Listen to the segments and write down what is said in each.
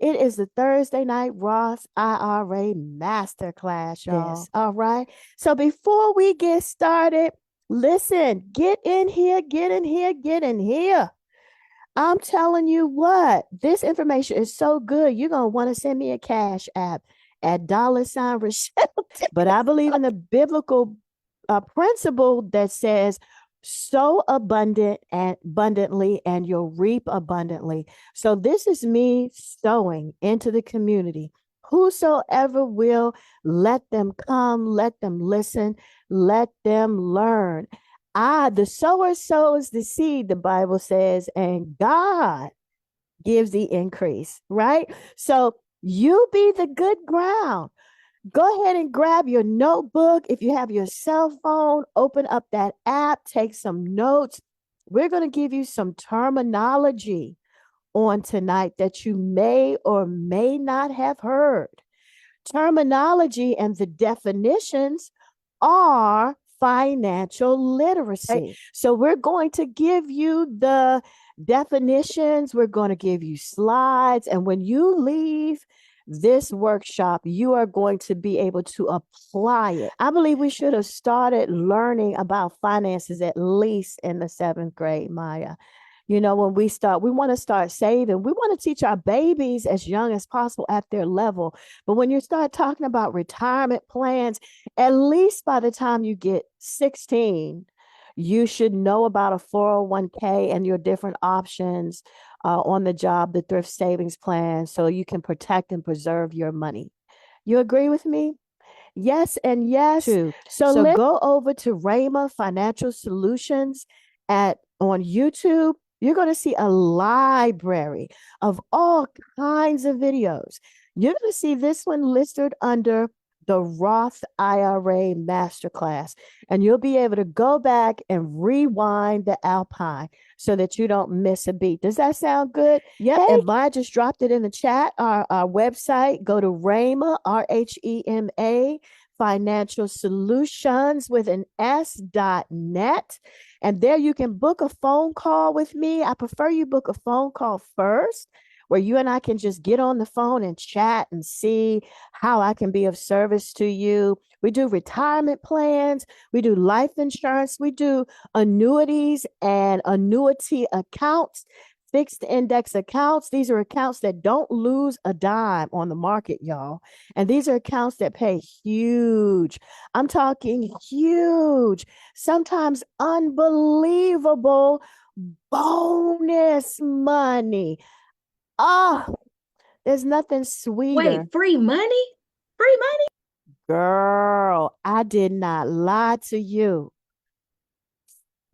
It is the Thursday night Roth IRA Masterclass, y'all. Yes. All right. So before we get started, listen, get in here, get in here, get in here. I'm telling you what, this information is so good. You're going to want to send me a cash app at $ Rochelle. But I believe in the biblical principle that says, sow abundant and abundantly and you'll reap abundantly. So this is me sowing into the community. Whosoever will, let them come, let them listen, let them learn. The sower sows the seed, the Bible says, and God gives the increase, right? So you be the good ground. Go ahead and grab your notebook. If you have your cell phone, open up that app, take some notes. We're going to give you some terminology on tonight that you may or may not have heard. Terminology and the definitions are financial literacy. Right? So we're going to give you the definitions, we're going to give you slides, and when you leave this workshop, you are going to be able to apply it. I believe we should have started learning about finances at least in the 7th grade, Maya. When we want to start saving. We want to teach our babies as young as possible at their level. But when you start talking about retirement plans, at least by the time you get 16, you should know about a 401k and your different options on the job, the thrift savings plan, so you can protect and preserve your money. You agree with me? Yes and yes. True. So go over to Rama Financial Solutions on YouTube. You're going to see a library of all kinds of videos. You're going to see this one listed under the Roth IRA Masterclass, and you'll be able to go back and rewind the Alpine so that you don't miss a beat. Does that sound good? Yep. Hey. And Maya just dropped it in the chat. Our website, go to Rama, RHEMA, Financial Solutions with an S.net. And there you can book a phone call with me. I prefer you book a phone call first, where you and I can just get on the phone and chat and see how I can be of service to you. We do retirement plans. We do life insurance. We do annuities and annuity accounts, fixed index accounts. These are accounts that don't lose a dime on the market, y'all. And these are accounts that pay huge. I'm talking huge, sometimes unbelievable bonus money. Oh, there's nothing sweeter. Wait, free money? Free money? Girl, I did not lie to you.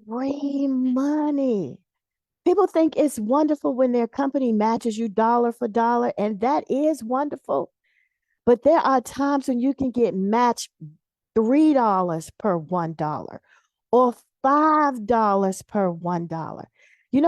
Free money. People think it's wonderful when their company matches you dollar for dollar, and that is wonderful. But there are times when you can get matched $3 per $1 or $5 per $1.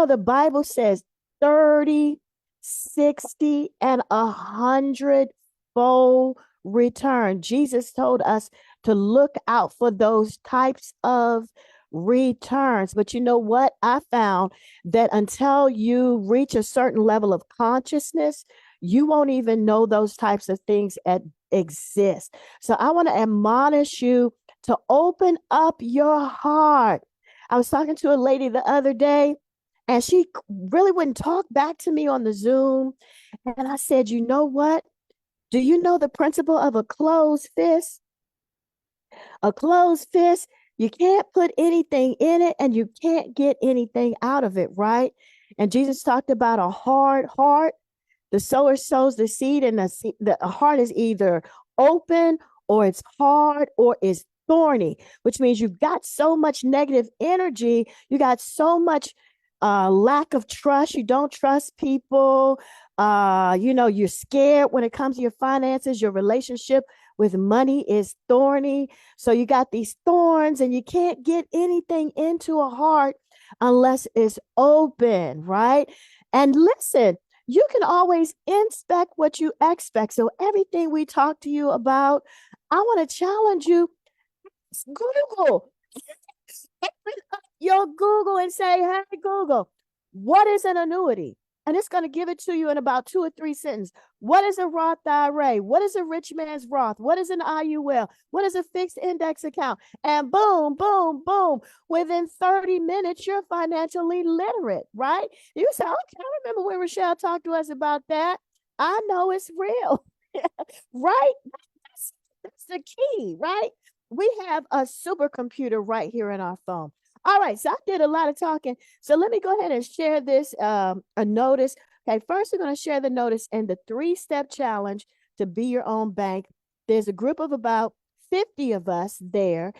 The Bible says 30, 60, and 100-fold return. Jesus told us to look out for those types of returns. But you know what? I found that until you reach a certain level of consciousness, you won't even know those types of things exist. So I want to admonish you to open up your heart. I was talking to a lady the other day, and she really wouldn't talk back to me on the Zoom. And I said, you know what? Do you know the principle of a closed fist? A closed fist, you can't put anything in it and you can't get anything out of it, right? And Jesus talked about a hard heart. The sower sows the seed, and the heart is either open or it's hard or it's thorny, which means you've got so much negative energy. You got so much lack of trust. You don't trust people. You're scared when it comes to your finances. Your relationship with money is thorny. So you got these thorns and you can't get anything into a heart unless it's open, right? And listen, you can always inspect what you expect. So everything we talk to you about, I want to challenge you. Google. Open up your Google and say, hey, Google, what is an annuity? and it's going to give it to you in about 2 or 3 sentences. What is a Roth IRA? What is a rich man's Roth? What is an IUL? What is a fixed index account? And boom, boom, boom. Within 30 minutes, you're financially literate, right? You say, okay, I remember when Richelle talked to us about that. I know it's real, right? That's the key, right? We have a supercomputer right here in our phone. All right, so I did a lot of talking. So let me go ahead and share this a notice. Okay, first we're going to share the notice in the 3-step challenge to be your own bank. There's a group of about 50 of us there.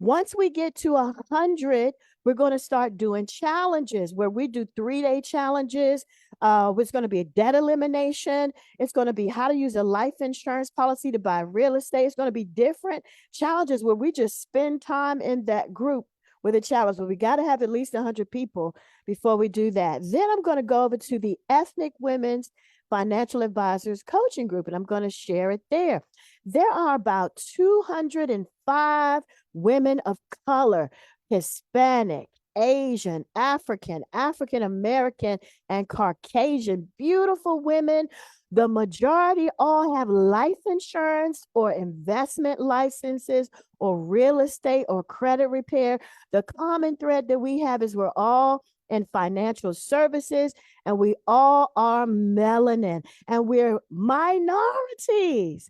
Once we get to 100, we're going to start doing challenges where we do 3-day challenges. It's going to be a debt elimination. It's going to be how to use a life insurance policy to buy real estate. It's going to be different challenges where we just spend time in that group with a challenge, but we got to have at least 100 people before we do that. Then I'm going to go over to the Ethnic Women's Financial Advisors Coaching Group, and I'm going to share it there. There are about 205 women of color, Hispanic, Asian, African, African American, and Caucasian, beautiful women. The majority all have life insurance or investment licenses or real estate or credit repair. The common thread that we have is we're all in financial services and we all are melanin and we're minorities.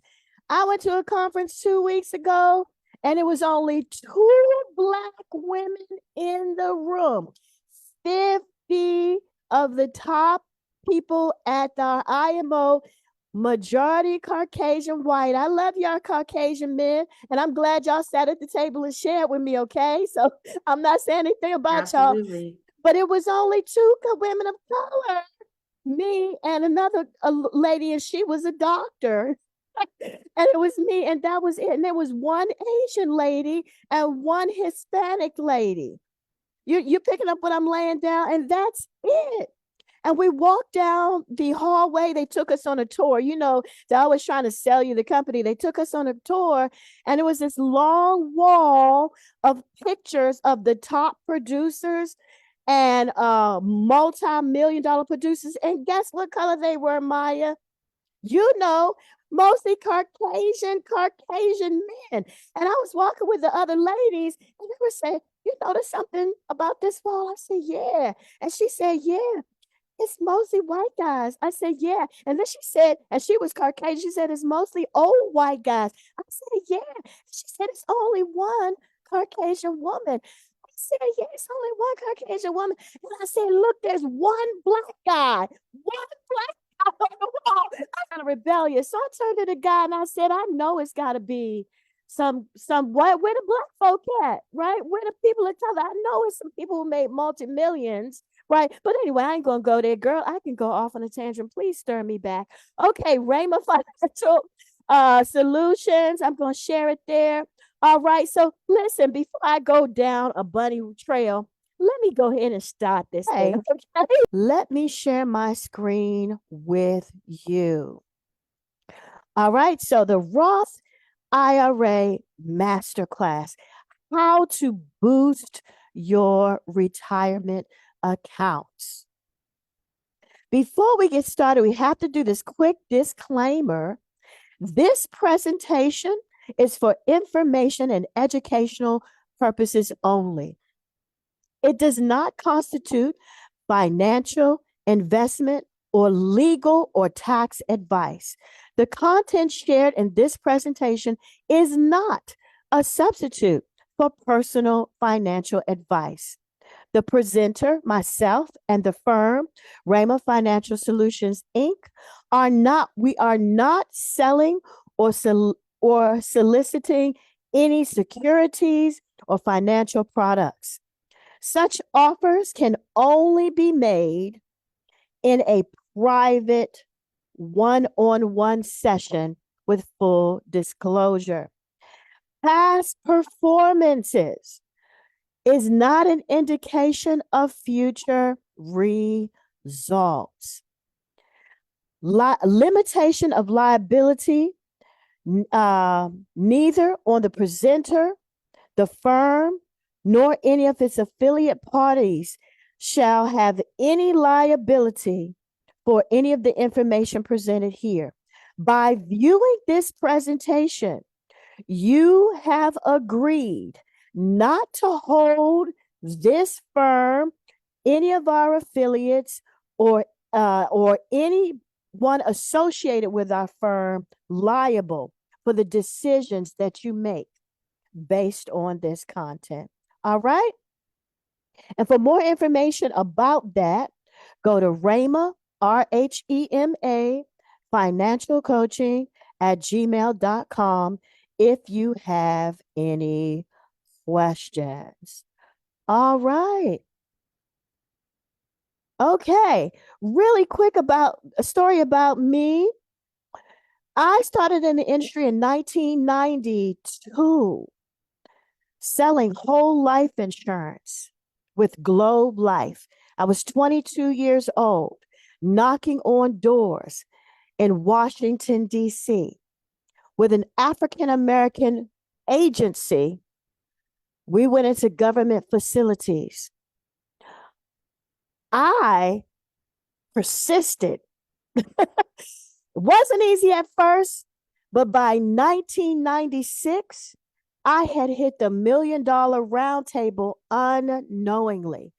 I went to a conference 2 weeks ago and it was only 2 Black women in the room. 50 of the top people at our IMO, majority Caucasian white. I love y'all Caucasian men, and I'm glad y'all sat at the table and shared with me, okay? So I'm not saying anything about y'all, but it was only 2 women of color, me and another lady, and she was a doctor. And it was me, and that was it. And there was 1 Asian lady and 1 Hispanic lady. You're picking up what I'm laying down, and that's it. And we walked down the hallway. They took us on a tour. You know, they're always trying to sell you the company. They took us on a tour, and it was this long wall of pictures of the top producers and multi-million-dollar producers. And guess what color they were, Maya? You know, mostly Caucasian men. And I was walking with the other ladies, and they were saying, you notice something about this wall? I said, yeah. And she said, yeah. It's mostly white guys. I said, yeah. And then she said, and she was Caucasian, she said, it's mostly old white guys. I said, yeah. She said, it's only 1 Caucasian woman. I said, yeah, it's only 1 Caucasian woman. And I said, look, there's 1 Black guy. 1 Black guy on the wall. I got rebellious. So I turned to the guy and I said, I know it's got to be some where the Black folk at, right? Where the people of color. I know it's some people who made multi-millions. Right. But anyway, I ain't going to go there, girl. I can go off on a tangent. Please stir me back. Okay. Rayma Financial Solutions. I'm going to share it there. All right. So listen, before I go down a bunny trail, let me go ahead and start this thing. Okay? Let me share my screen with you. All right. So the Roth IRA Masterclass, how to boost your retirement accounts. Before we get started, we have to do this quick disclaimer. This presentation is for information and educational purposes only. It does not constitute financial, investment, or legal or tax advice. The content shared in this presentation is not a substitute for personal financial advice. The presenter, myself, and the firm, Rayma Financial Solutions, Inc., we are not selling or soliciting any securities or financial products. Such offers can only be made in a private one-on-one session with full disclosure. Past performances is not an indication of future results. Limitation of liability, neither on the presenter, the firm, nor any of its affiliate parties shall have any liability for any of the information presented here. By viewing this presentation, you have agreed not to hold this firm, any of our affiliates, or anyone associated with our firm liable for the decisions that you make based on this content. All right. And for more information about that, go to Rhema, RHEMA, financial coaching at gmail.com if you have any questions. All right. Okay. Really quick about a story about me. I started in the industry in 1992 selling whole life insurance with Globe Life. I was 22 years old, knocking on doors in Washington, D.C. with an African American agency. We went into government facilities. I persisted. It wasn't easy at first, but by 1996, I had hit the $1 million round table unknowingly.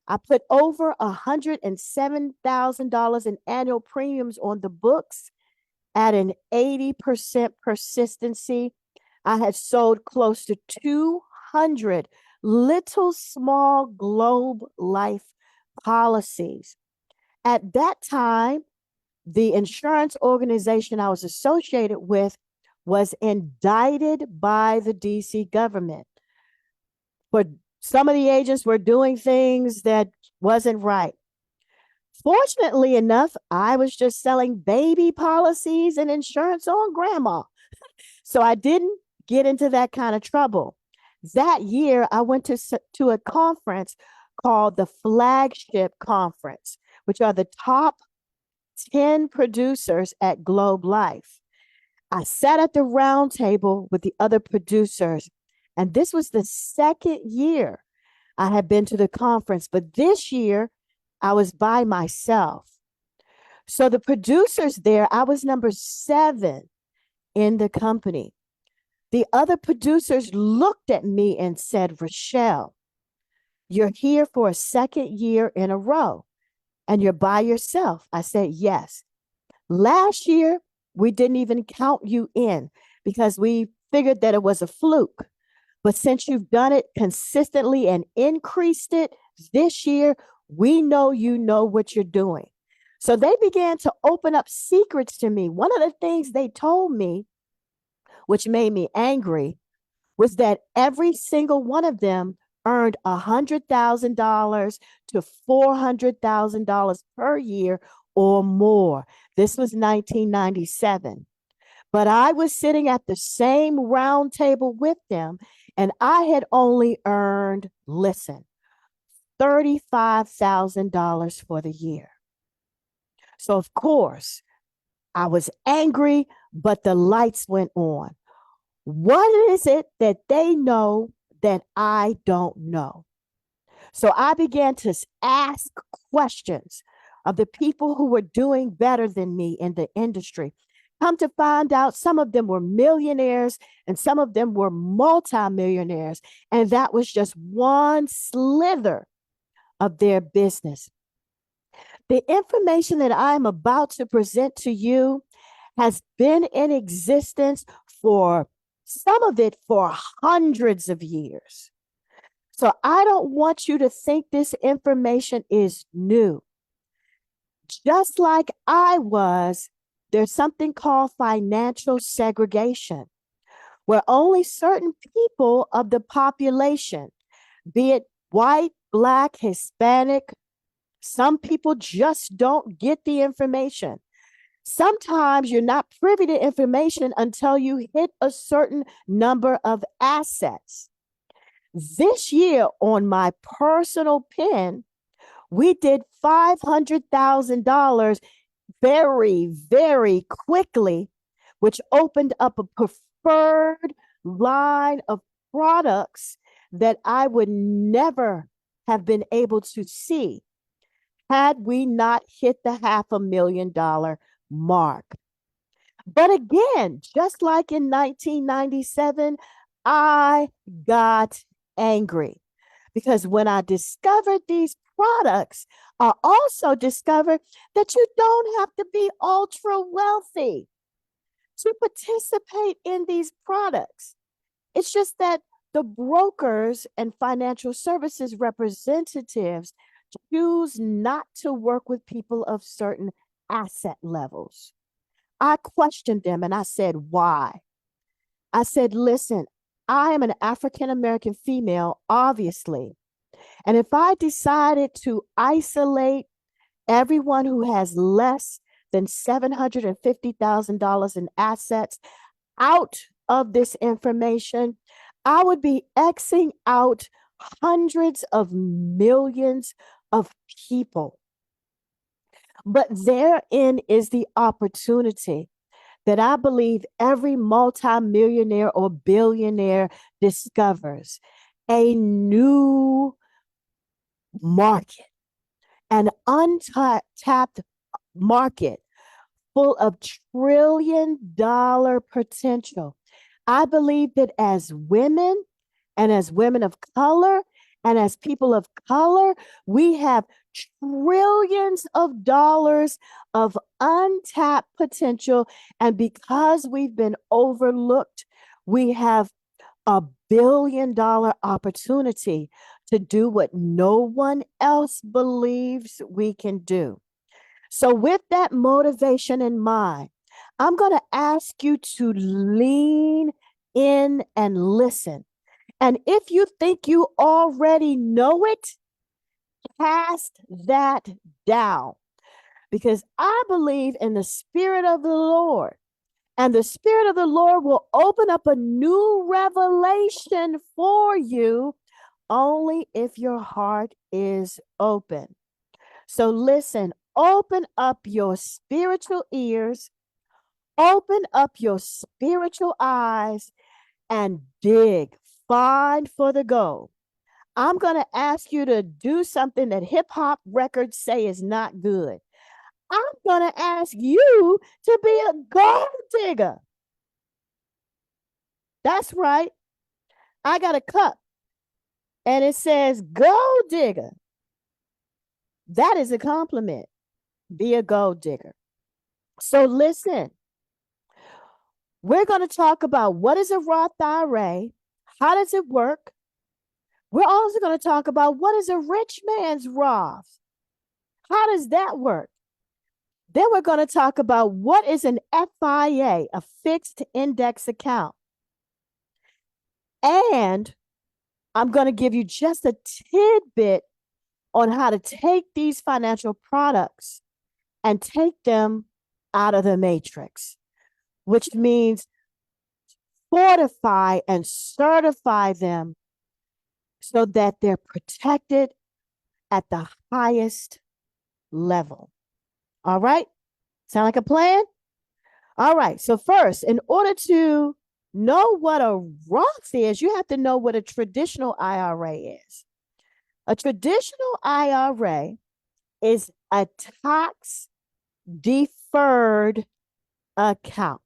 I put over $107,000 in annual premiums on the books at an 80% persistency. I had sold close to 200 little small Globe Life policies. At that time, the insurance organization I was associated with was indicted by the DC government. For some of the agents were doing things that wasn't right. Fortunately enough, I was just selling baby policies and insurance on grandma. So I didn't get into that kind of trouble. That year, I went to a conference called the Flagship Conference, which are the top 10 producers at Globe Life. I sat at the round table with the other producers, and this was the second year I had been to the conference, but this year I was by myself. So the producers there, I was number 7 in the company. The other producers looked at me and said, Richelle, you're here for a second year in a row and you're by yourself. I said, yes. Last year, we didn't even count you in because we figured that it was a fluke. But since you've done it consistently and increased it this year, we know you know what you're doing. So they began to open up secrets to me. One of the things they told me, which made me angry, was that every single one of them earned $100,000 to $400,000 per year or more. This was 1997. But I was sitting at the same round table with them, and I had only earned, listen, $35,000 for the year. So, of course, I was angry, but the lights went on. What is it that they know that I don't know? So I began to ask questions of the people who were doing better than me in the industry. Come to find out, some of them were millionaires and some of them were multimillionaires. And that was just one slither of their business. The information that I'm about to present to you has been in existence for some of it for hundreds of years. So I don't want you to think this information is new. Just like I was, there's something called financial segregation, where only certain people of the population, be it white, Black, Hispanic, some people just don't get the information. Sometimes you're not privy to information until you hit a certain number of assets. This year, on my personal pen, we did $500,000 very, very quickly, which opened up a preferred line of products that I would never have been able to see had we not hit the $500,000 mark. But again, just like in 1997, I got angry because when I discovered these products, I also discovered that you don't have to be ultra wealthy to participate in these products. It's just that the brokers and financial services representatives choose not to work with people of certain asset levels. I questioned them and I said, why? I said, listen, I am an African American female, obviously. And if I decided to isolate everyone who has less than $750,000 in assets out of this information, I would be Xing out hundreds of millions of people. But therein is the opportunity that I believe every multimillionaire or billionaire discovers a new market, an untapped market full of $1 trillion potential. I believe that as women and as women of color and as people of color, we have trillions of dollars of untapped potential. And because we've been overlooked, we have $1 billion opportunity to do what no one else believes we can do. So, with that motivation in mind, I'm going to ask you to lean in and listen. And if you think you already know it, cast that down because I believe in the Spirit of the Lord. And the Spirit of the Lord will open up a new revelation for you only if your heart is open. So listen, open up your spiritual ears, open up your spiritual eyes, and dig, find for the gold. I'm going to ask you to do something that hip hop records say is not good. I'm going to ask you to be a gold digger. That's right. I got a cup and it says gold digger. That is a compliment. Be a gold digger. So listen, we're going to talk about what is a Roth IRA, how does it work? We're also going to talk about what is a rich man's Roth. How does that work? Then we're going to talk about what is an FIA, a fixed index account. And I'm going to give you just a tidbit on how to take these financial products and take them out of the matrix, which means fortify and certify them so that they're protected at the highest level. All right? Sound like a plan? All right. So first, in order to know what a Roth is, you have to know what a traditional IRA is. A traditional IRA is a tax deferred account.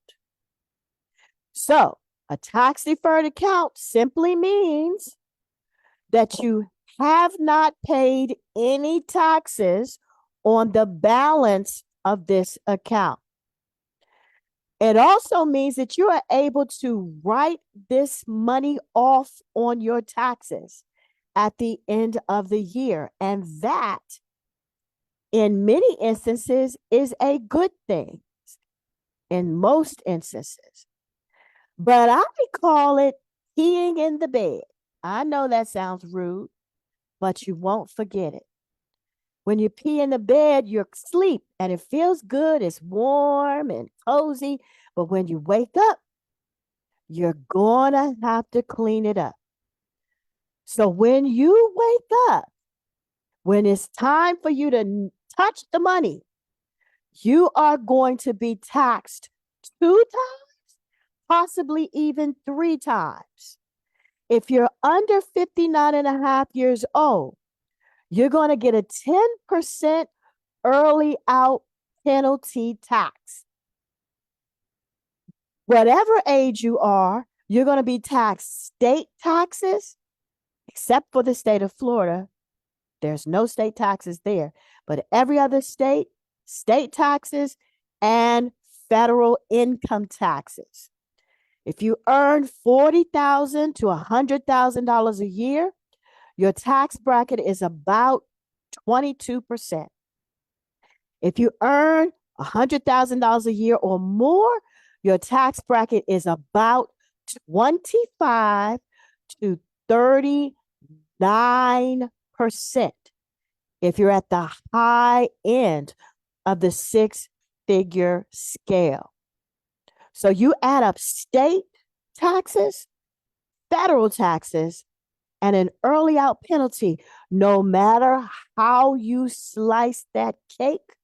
So, a tax deferred account simply means that you have not paid any taxes on the balance of this account. It also means that you are able to write this money off on your taxes at the end of the year. And that, in many instances, is a good thing in most instances. But I call it peeing in the bed. I know that sounds rude, but you won't forget it. When you pee in the bed, you're asleep and it feels good. It's warm and cozy. But when you wake up, you're going to have to clean it up. So when you wake up, when it's time for you to touch the money, you are going to be taxed 2 times, possibly even 3 times. If you're under 59 and a half years old, you're going to get a 10% early out penalty tax. Whatever age you are, you're going to be taxed state taxes, except for the state of Florida. There's no state taxes there, but every other state, state taxes and federal income taxes. If you earn $40,000 to $100,000 a year, your tax bracket is about 22%. If you earn $100,000 a year or more, your tax bracket is about 25 to 39% if you're at the high end of the six-figure scale. So you add up state taxes, federal taxes, and an early out penalty. No matter how you slice that cake,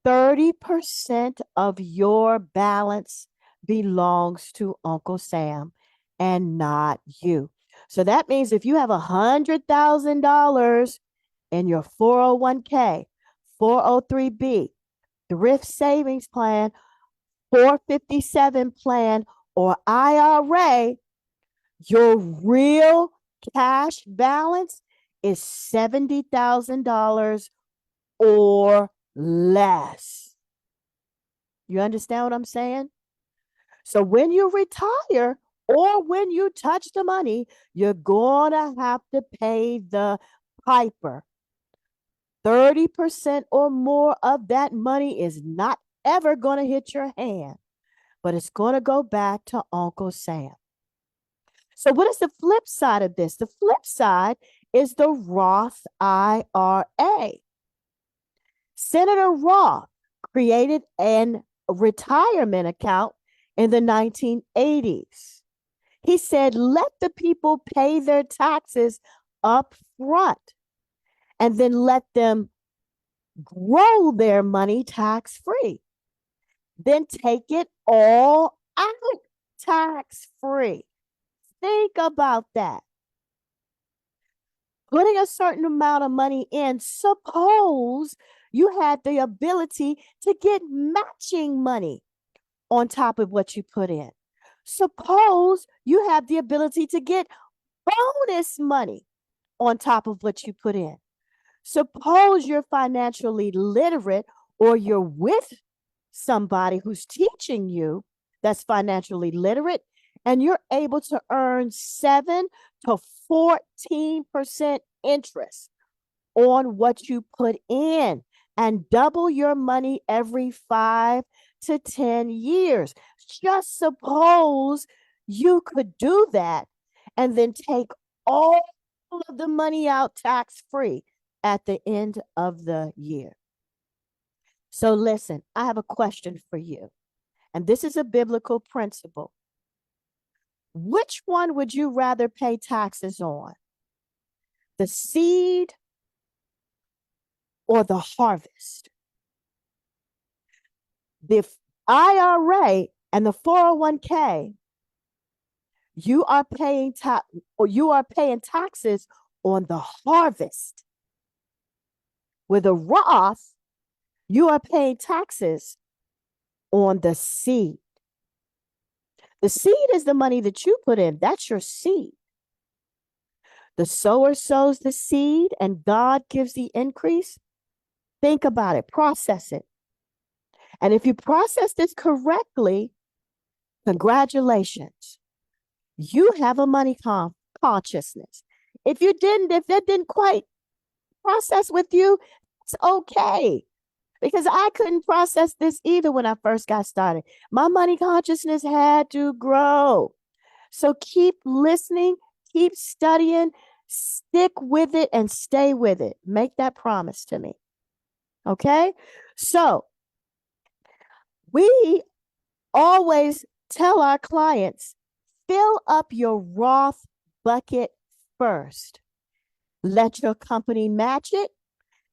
30% of your balance belongs to Uncle Sam and not you. So that means if you have $100,000 in your 401k, 403b, thrift savings plan, 457 plan, or IRA, your real cash balance is $70,000 or less. You understand what I'm saying? So when you retire or when you touch the money, you're going to have to pay the piper. 30% or more of that money is not ever going to hit your hand, but it's going to go back to Uncle Sam. So what is the flip side of this? The flip side is the Roth IRA. Senator Roth created an retirement account in the 1980s. He said, let the people pay their taxes up front and then let them grow their money tax free. Then take it all out tax free. Think about that. Putting a certain amount of money in, suppose you had the ability to get matching money on top of what you put in. Suppose you have the ability to get bonus money on top of what you put in. Suppose you're financially literate or you're with somebody who's teaching you that's financially literate and you're able to earn 7 to 14% interest on what you put in and double your money every 5 to 10 years. Just suppose you could do that and then take all of the money out tax free at the end of the year. So listen, I have a question for you, and this is a biblical principle. Which one would you rather pay taxes on? The seed or the harvest? The IRA and the 401k, you are paying taxes on the harvest. With a Roth, you are paying taxes on the seed. The seed is the money that you put in. That's your seed. The sower sows the seed and God gives the increase. Think about it, process it. And if you process this correctly, congratulations. You have a money consciousness. If that didn't quite process with you, it's okay. Because I couldn't process this either when I first got started. My money consciousness had to grow. So keep listening, keep studying, stick with it and stay with it. Make that promise to me. Okay? So we always tell our clients, fill up your Roth bucket first. Let your company match it.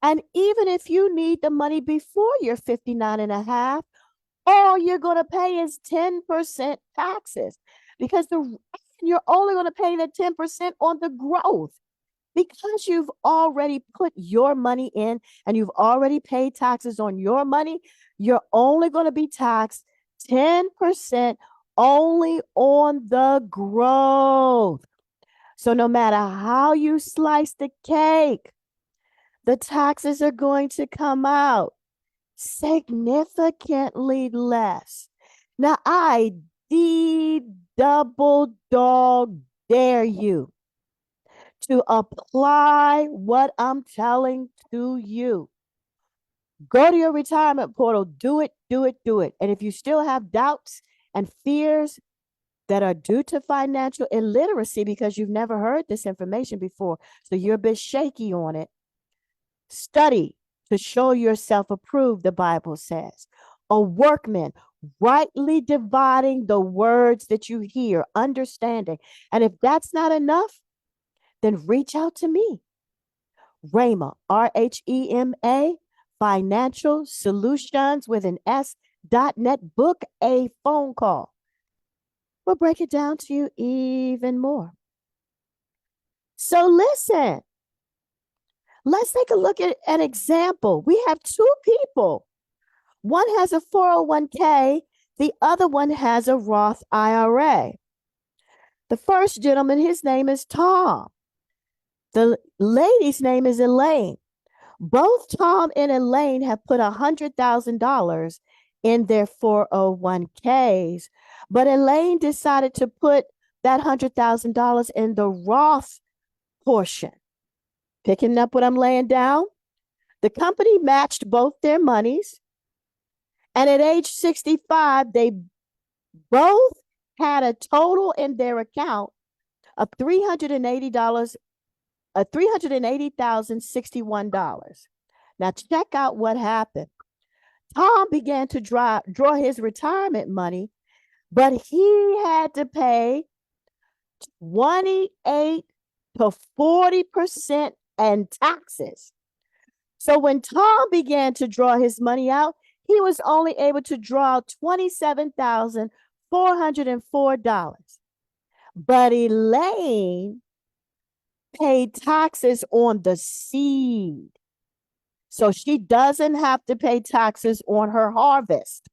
And even if you need the money before you're 59 and a half, all you're going to pay is 10% taxes because you're only going to pay the 10% on the growth. Because you've already put your money in and you've already paid taxes on your money, you're only going to be taxed 10% only on the growth. So no matter how you slice the cake, the taxes are going to come out significantly less. Now, I double dog dare you to apply what I'm telling to you. Go to your retirement portal, do it, do it, do it. And if you still have doubts and fears that are due to financial illiteracy because you've never heard this information before, so you're a bit shaky on it, study to show yourself approved, the Bible says. A workman, rightly dividing the words that you hear, understanding. And if that's not enough, then reach out to me. Rhema, RHEMA, Financial Solutions with an S.net. Book a phone call. We'll break it down to you even more. So listen, let's take a look at an example. We have two people. One has a 401k, the other one has a Roth IRA. The first gentleman, his name is Tom. The lady's name is Elaine. Both Tom and Elaine have put $100,000 in their 401ks, but Elaine decided to put that $100,000 in the Roth portion. Picking up what I'm laying down? The company matched both their monies, and at age 65, they both had a total in their account of $380, $380,061. Now check out what happened. Tom began to draw his retirement money, but he had to pay 28 to 40% in taxes. So when Tom began to draw his money out, he was only able to draw $27,404. But Elaine paid taxes on the seed. So she doesn't have to pay taxes on her harvest.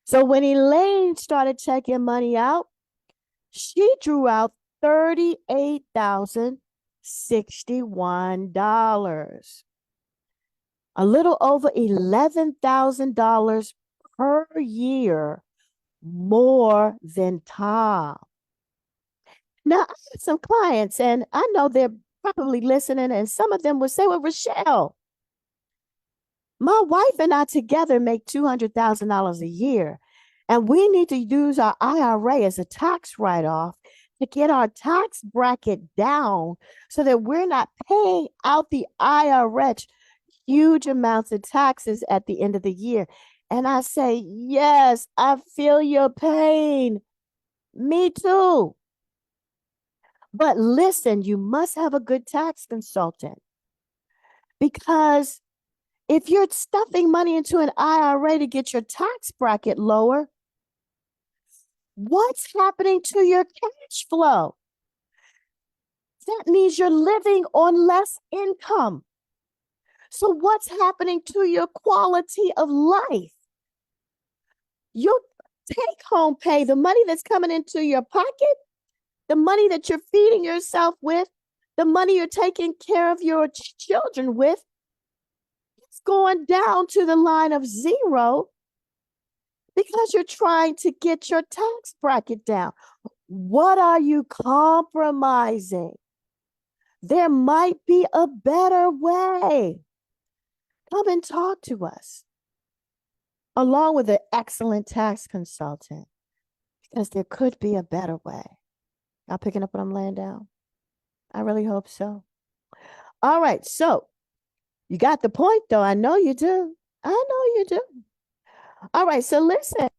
So when Elaine started checking money out, she drew out $38,061. A little over $11,000 per year more than Tom. Now, I have some clients, and I know they're probably listening, and some of them will say, well, Richelle, my wife and I together make $200,000 a year, and we need to use our IRA as a tax write-off to get our tax bracket down so that we're not paying out the IRS huge amounts of taxes at the end of the year. And I say, yes, I feel your pain. Me too. But listen, you must have a good tax consultant, because if you're stuffing money into an IRA to get your tax bracket lower, what's happening to your cash flow? That means you're living on less income. So what's happening to your quality of life? Your take home pay, the money that's coming into your pocket, the money that you're feeding yourself with, the money you're taking care of your children with, it's going down to the line of zero because you're trying to get your tax bracket down. What are you compromising? There might be a better way. Come and talk to us, along with an excellent tax consultant, because there could be a better way. Y'all picking up what I'm laying down? I really hope so. All right, so you got the point, though. I know you do. I know you do. All right, so listen.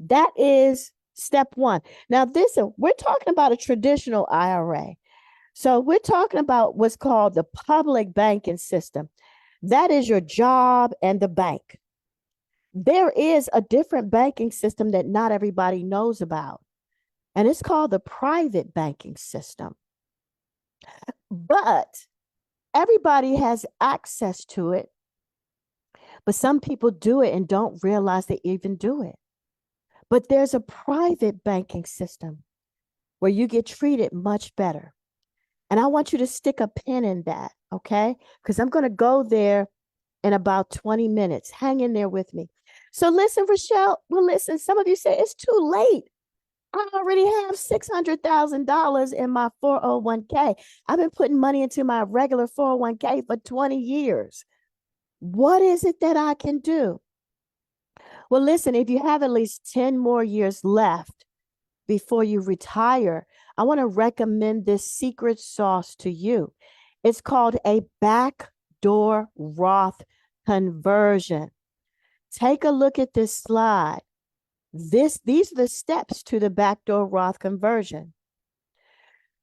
That is step one. Now, we're talking about a traditional IRA. So we're talking about what's called the public banking system. That is your job and the bank. There is a different banking system that not everybody knows about, and it's called the private banking system. But everybody has access to it. But some people do it and don't realize they even do it. But there's a private banking system where you get treated much better. And I want you to stick a pin in that, okay? Because I'm going to go there in about 20 minutes. Hang in there with me. So listen, Richelle. Well, listen, some of you say it's too late. I already have $600,000 in my 401k. I've been putting money into my regular 401k for 20 years. What is it that I can do? Well, listen, if you have at least 10 more years left before you retire, I want to recommend this secret sauce to you. It's called a backdoor Roth conversion. Take a look at this slide. These are the steps to the backdoor Roth conversion.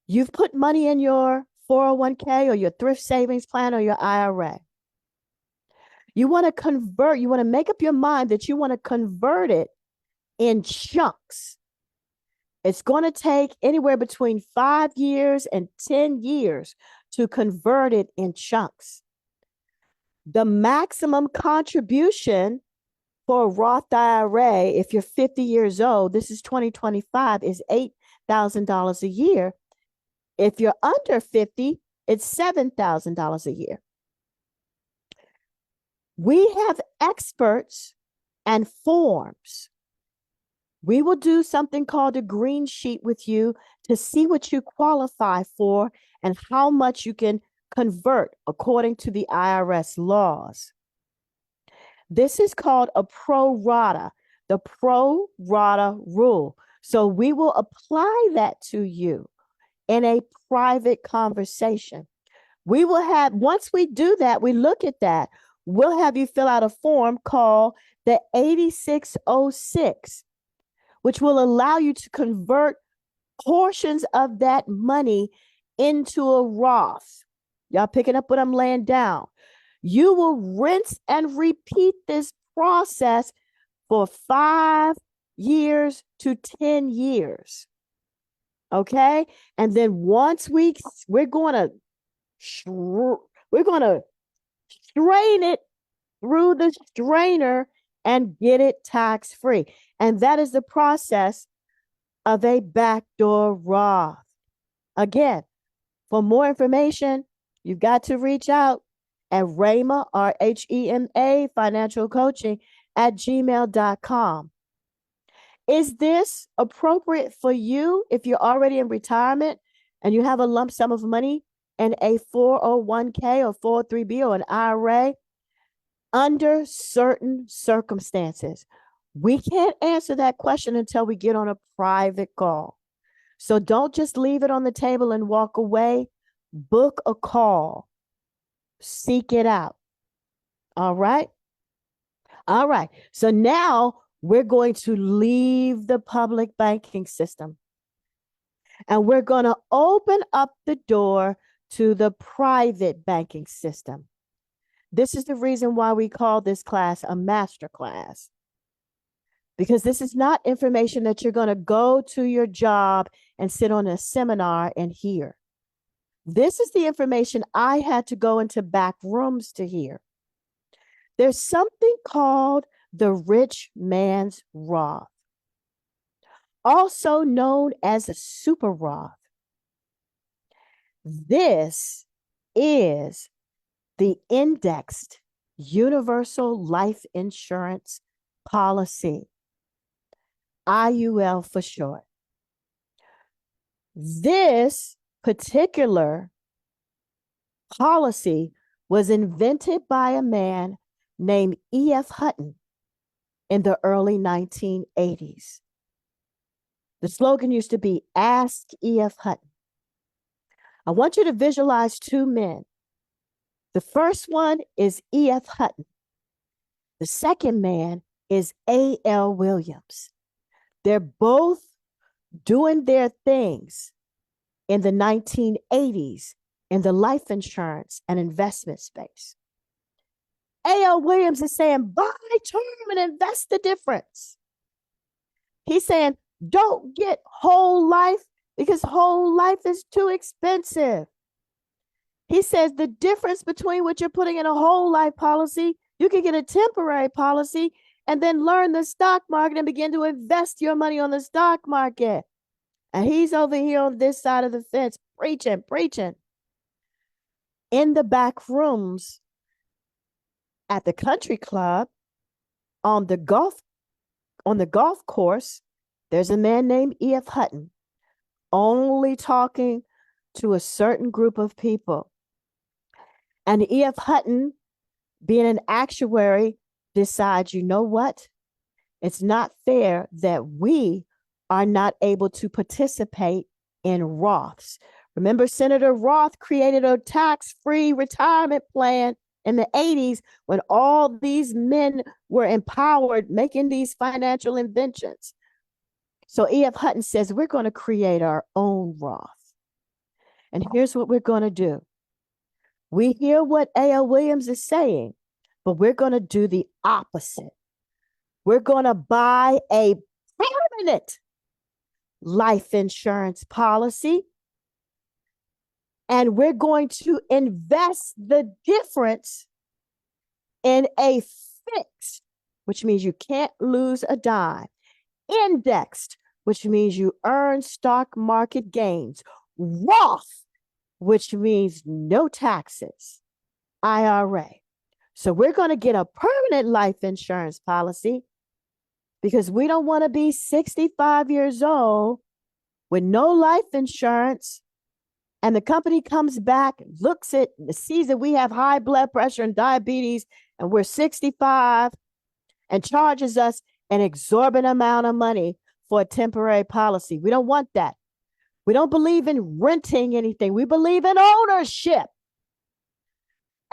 You've put money in your 401k or your thrift savings plan or your IRA. You want to convert, you want to make up your mind that you want to convert it in chunks. It's going to take anywhere between 5 years and 10 years to convert it in chunks. The maximum contribution for a Roth IRA, if you're 50 years old, this is 2025, is $8,000 a year. If you're under 50, it's $7,000 a year. We have experts and forms. We will do something called a green sheet with you to see what you qualify for and how much you can convert according to the IRS laws. This is called a pro rata, the pro rata rule. So we will apply that to you in a private conversation. We will have, once we do that, we look at that, we'll have you fill out a form called the 8606, which will allow you to convert portions of that money into a Roth. Y'all picking up what I'm laying down? You will rinse and repeat this process for 5 years to 10 years. Okay? And then once we're going to strain it through the strainer and get it tax free. And that is the process of a backdoor Roth. Again, for more information, you've got to reach out at Rhema, RHEMA, financial coaching at gmail.com. Is this appropriate for you if you're already in retirement and you have a lump sum of money in a 401k or 403b or an IRA? Under certain circumstances, we can't answer that question until we get on a private call. So don't just leave it on the table and walk away. Book a call. Seek it out. All right. All right. So now we're going to leave the public banking system and we're going to open up the door to the private banking system. This is the reason why we call this class a master class, because this is not information that you're going to go to your job and sit on a seminar and hear. This is the information I had to go into back rooms to hear. There's something called the rich man's Roth, also known as a super Roth. This is the indexed universal life insurance policy, IUL for short. This particular policy was invented by a man named E.F. Hutton in the early 1980s. The slogan used to be, Ask E.F. Hutton. I want you to visualize two men. The first one is E.F. Hutton. The second man is A.L. Williams. They're both doing their things in the 1980s in the life insurance and investment space. A.L. Williams is saying, buy term and invest the difference. He's saying, don't get whole life because whole life is too expensive. He says the difference between what you're putting in a whole life policy, you can get a temporary policy and then learn the stock market and begin to invest your money on the stock market. And he's over here on this side of the fence preaching, preaching. In the back rooms at the country club, on the golf course, there's a man named E.F. Hutton, only talking to a certain group of people. And E.F. Hutton, being an actuary, decides, you know what? It's not fair that we are not able to participate in Roths. Remember, Senator Roth created a tax-free retirement plan in the 80s when all these men were empowered making these financial inventions. So E.F. Hutton says, we're going to create our own Roth. And here's what we're going to do. We hear what A.L. Williams is saying, but we're going to do the opposite. We're going to buy a permanent life insurance policy, and we're going to invest the difference in a fixed, which means you can't lose a dime, indexed, which means you earn stock market gains, Roth, which means no taxes, IRA. So we're going to get a permanent life insurance policy because we don't want to be 65 years old with no life insurance. And the company comes back, looks at, sees that we have high blood pressure and diabetes, and we're 65, and charges us an exorbitant amount of money for a temporary policy. We don't want that. We don't believe in renting anything. We believe in ownership.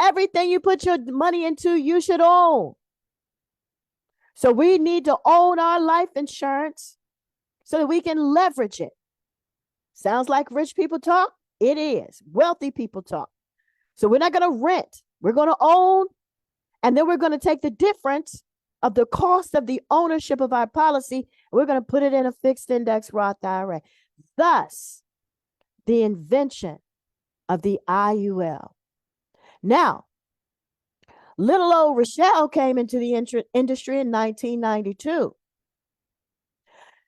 Everything you put your money into, you should own. So we need to own our life insurance so that we can leverage it. Sounds like rich people talk? It is. Wealthy people talk. So we're not going to rent. We're going to own, and then we're going to take the difference of the cost of the ownership of our policy, and we're going to put it in a fixed index Roth IRA. Thus, the invention of the IUL. Now, little old Richelle came into the industry in 1992.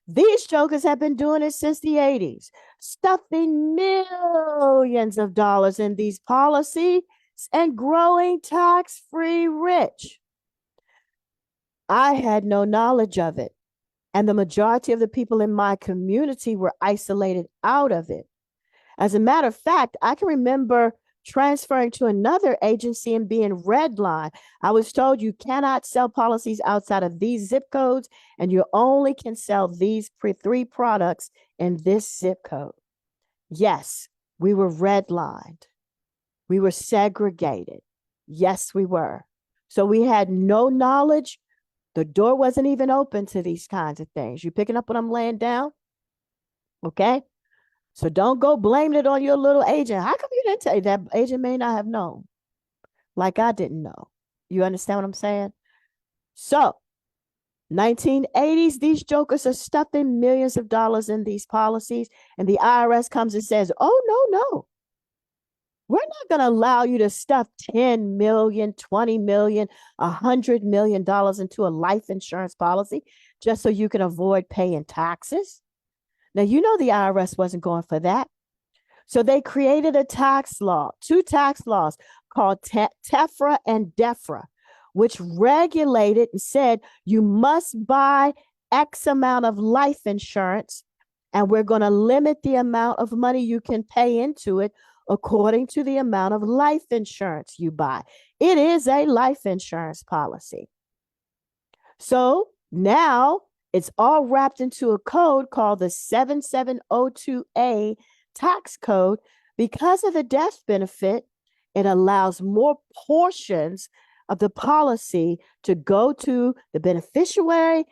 These jokers have been doing it since the 80s, stuffing millions of dollars in these policies and growing tax-free rich. I had no knowledge of it, and the majority of the people in my community were isolated out of it. As a matter of fact, I can remember transferring to another agency and being redlined. I was told you cannot sell policies outside of these zip codes, and you only can sell these three products in this zip code. Yes, we were redlined. We were segregated. Yes, we were. So we had no knowledge. The door wasn't even open to these kinds of things. You picking up what I'm laying down? Okay? So don't go blaming it on your little agent. How come you didn't tell you? That agent may not have known, like I didn't know. You understand what I'm saying? So 1980s, these jokers are stuffing millions of dollars in these policies, and the IRS comes and says, oh, no. We're not going to allow you to stuff 10 million, 20 million, $100 million into a life insurance policy just so you can avoid paying taxes. Now, you know the IRS wasn't going for that. So they created a tax law, two tax laws called TEFRA and DEFRA, which regulated and said you must buy X amount of life insurance, and we're going to limit the amount of money you can pay into it according to the amount of life insurance you buy. It is a life insurance policy. So now it's all wrapped into a code called the 7702A tax code. Because of the death benefit, it allows more portions of the policy to go to the beneficiary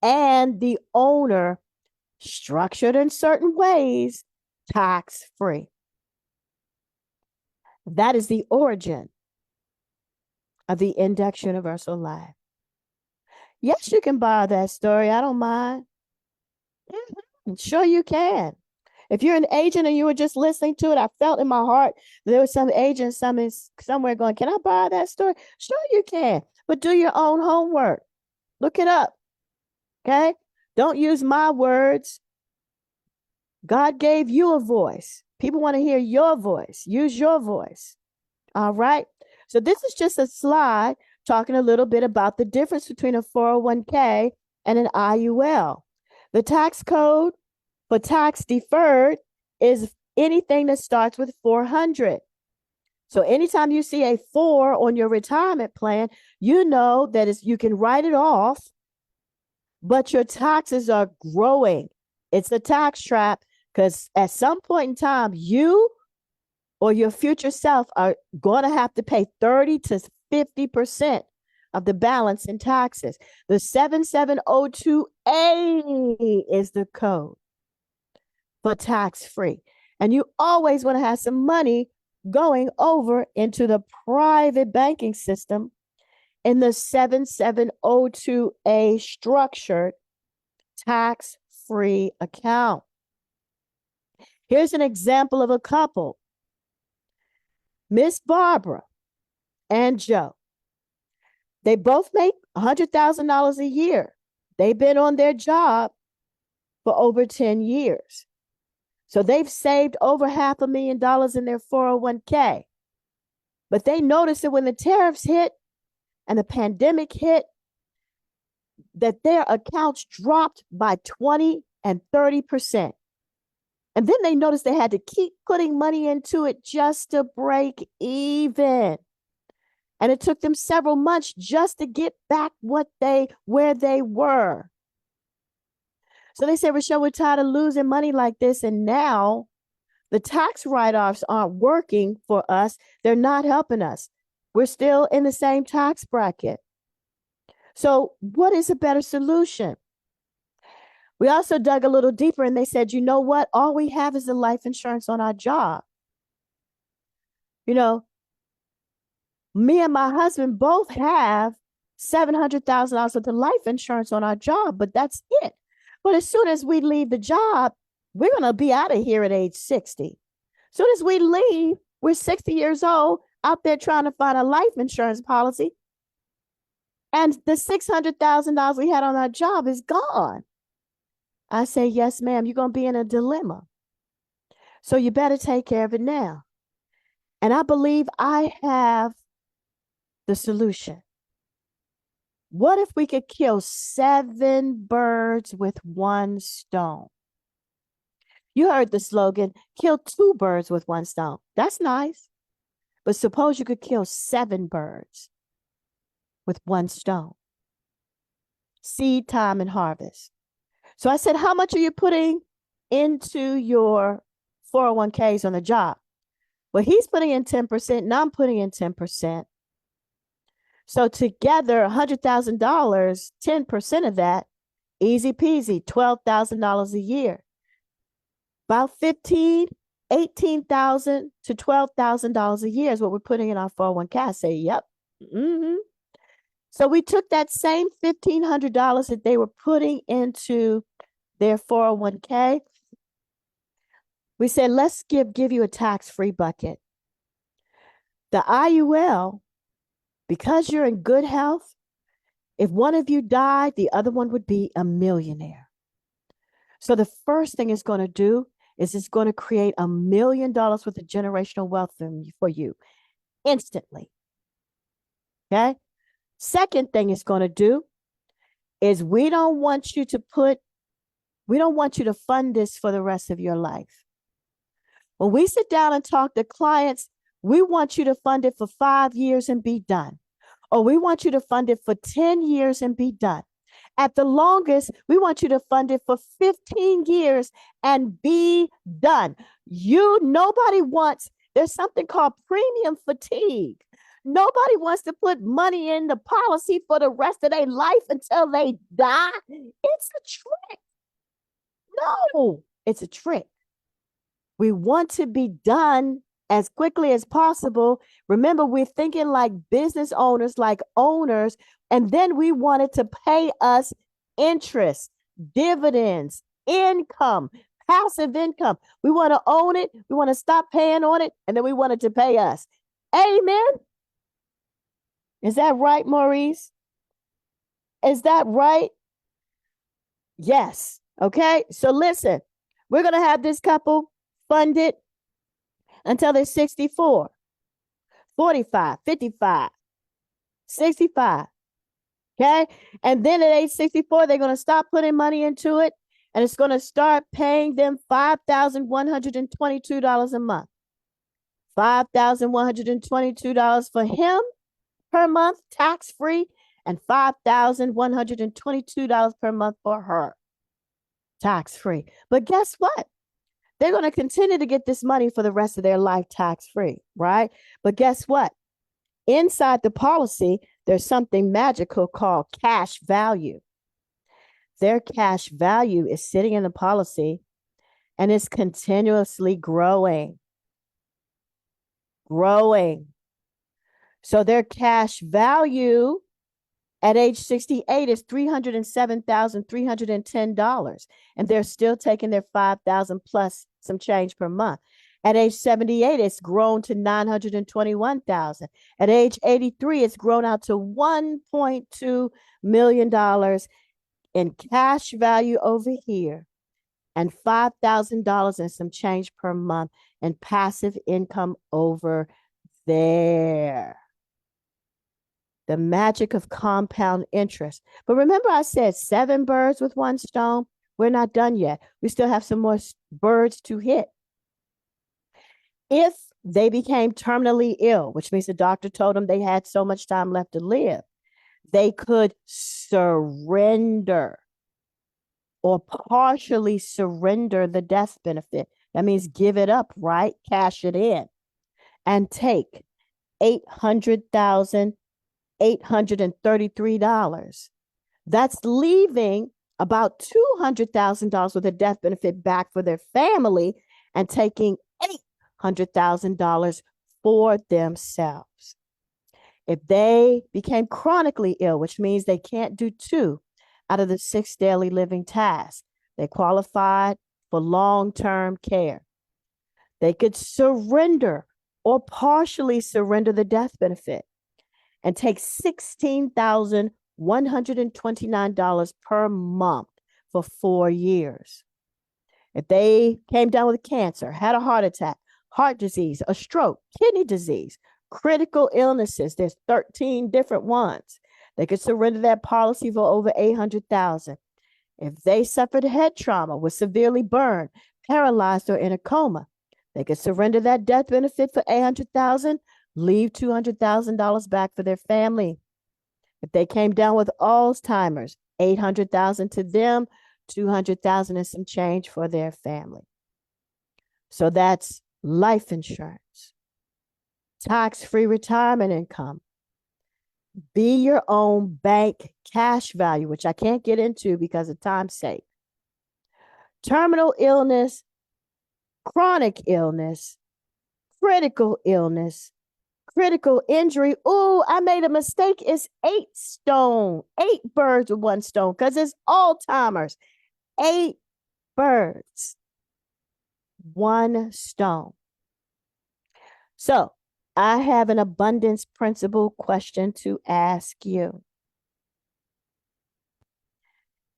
and the owner, structured in certain ways, tax-free. That is the origin of the Index Universal Life. Yes, you can borrow that story. I don't mind. Sure you can. If you're an agent and you were just listening to it, I felt in my heart there was some agent somewhere going, can I buy that story? Sure, you can, but do your own homework. Look it up. Okay. Don't use my words. God gave you a voice. People want to hear your voice. Use your voice. All right. So this is just a slide talking a little bit about the difference between a 401k and an IUL. The tax code for tax deferred is anything that starts with 400. So anytime you see a 4 on your retirement plan, you know that you can write it off, but your taxes are growing. It's a tax trap because at some point in time, you or your future self are going to have to pay 30 to 50% of the balance in taxes. The 7702A is the code for tax free. And you always want to have some money going over into the private banking system in the 7702A structured tax free account. Here's an example of a couple. Miss Barbara and Joe. They both make $100,000 a year. They've been on their job for over 10 years. So they've saved over $500,000 in their 401k. But they noticed that when the tariffs hit and the pandemic hit, that their accounts dropped by 20 and 30%. And then they noticed they had to keep putting money into it just to break even. And it took them several months just to get back where they were. So they said, Richelle, we're tired of losing money like this. And now the tax write-offs aren't working for us. They're not helping us. We're still in the same tax bracket. So what is a better solution? We also dug a little deeper and they said, you know what? All we have is the life insurance on our job. You know, me and my husband both have $700,000 worth of life insurance on our job, but that's it. But as soon as we leave the job, we're going to be out of here at age 60. As soon as we leave, we're 60 years old out there trying to find a life insurance policy. And the $600,000 we had on our job is gone. I say, yes, ma'am, you're going to be in a dilemma. So you better take care of it now. And I believe I have the solution. What if we could kill 7 birds with one stone? You heard the slogan, kill 2 birds with one stone. That's nice. But suppose you could kill 7 birds with one stone. Seed time and harvest. So I said, how much are you putting into your 401ks on the job? Well, he's putting in 10% and I'm putting in 10%. So together, $100,000, 10% of that, easy peasy, $12,000 a year. About $18,000 to $12,000 a year is what we're putting in our 401k. I say, yep. Mm-hmm. So we took that same $1,500 that they were putting into their 401k. We said, let's give you a tax-free bucket. The IUL, because you're in good health, if one of you died, the other one would be a millionaire. So the first thing it's going to do is it's going to create $1 million worth of generational wealth for you instantly. Okay. Second thing it's going to do is we don't want you to fund this for the rest of your life. When we sit down and talk to clients, we want you to fund it for 5 years and be done. Or we want you to fund it for 10 years and be done. At the longest, we want you to fund it for 15 years and be done. There's something called premium fatigue. Nobody wants to put money in the policy for the rest of their life until they die. It's a trick. No, it's a trick. We want to be done as quickly as possible. Remember, we're thinking like business owners, like owners, and then we wanted to pay us interest, dividends, income, Passive income. We want to own it. We want to stop paying on it. And then we want it to pay us. Amen. Is that right, Maurice? Is that right? Yes. Okay. So listen, we're going to have this couple funded until they're 64, 45, 55, 65. Okay. And then at age 64, they're going to stop putting money into it. And it's going to start paying them $5,122 a month. $5,122 for him per month, tax free, and $5,122 per month for her, tax free. But guess what? They're going to continue to get this money for the rest of their life tax free, right? But guess what? Inside the policy, there's something magical called cash value. Their cash value is sitting in the policy and it's continuously growing. So their cash value at age 68 is $307,310. And they're still taking their $5,000 plus some change per month. At age 78, it's grown to $921,000. At age 83, it's grown out to $1.2 million in cash value over here and $5,000 and some change per month in passive income over there. The magic of compound interest. But remember, I said 7 birds with 1 stone. We're not done yet. We still have some more birds to hit. If they became terminally ill, which means the doctor told them they had so much time left to live, they could surrender or partially surrender the death benefit. That means give it up, right? Cash it in and take $800,833. That's leaving about $200,000 with a death benefit back for their family and taking $800,000 for themselves. If they became chronically ill, which means they can't do 2 out of the 6 daily living tasks, they qualified for long-term care. They could surrender or partially surrender the death benefit and take $16,129 per month for 4 years. If they came down with cancer, had a heart attack, heart disease, a stroke, kidney disease, critical illnesses, there's 13 different ones, they could surrender that policy for over $800,000. If they suffered head trauma, were severely burned, paralyzed, or in a coma, they could surrender that death benefit for $800,000, leave $200,000 back for their family. If they came down with Alzheimer's, $800,000 to them, $200,000 and some change for their family. So that's life insurance, tax-free retirement income, be your own bank cash value, which I can't get into because of time's sake, terminal illness, chronic illness, critical illness, critical injury. Oh, I made a mistake. It's 8 stone, 8 birds with 1 stone because it's Alzheimer's. 8 birds, 1 stone. So I have an abundance principle question to ask you.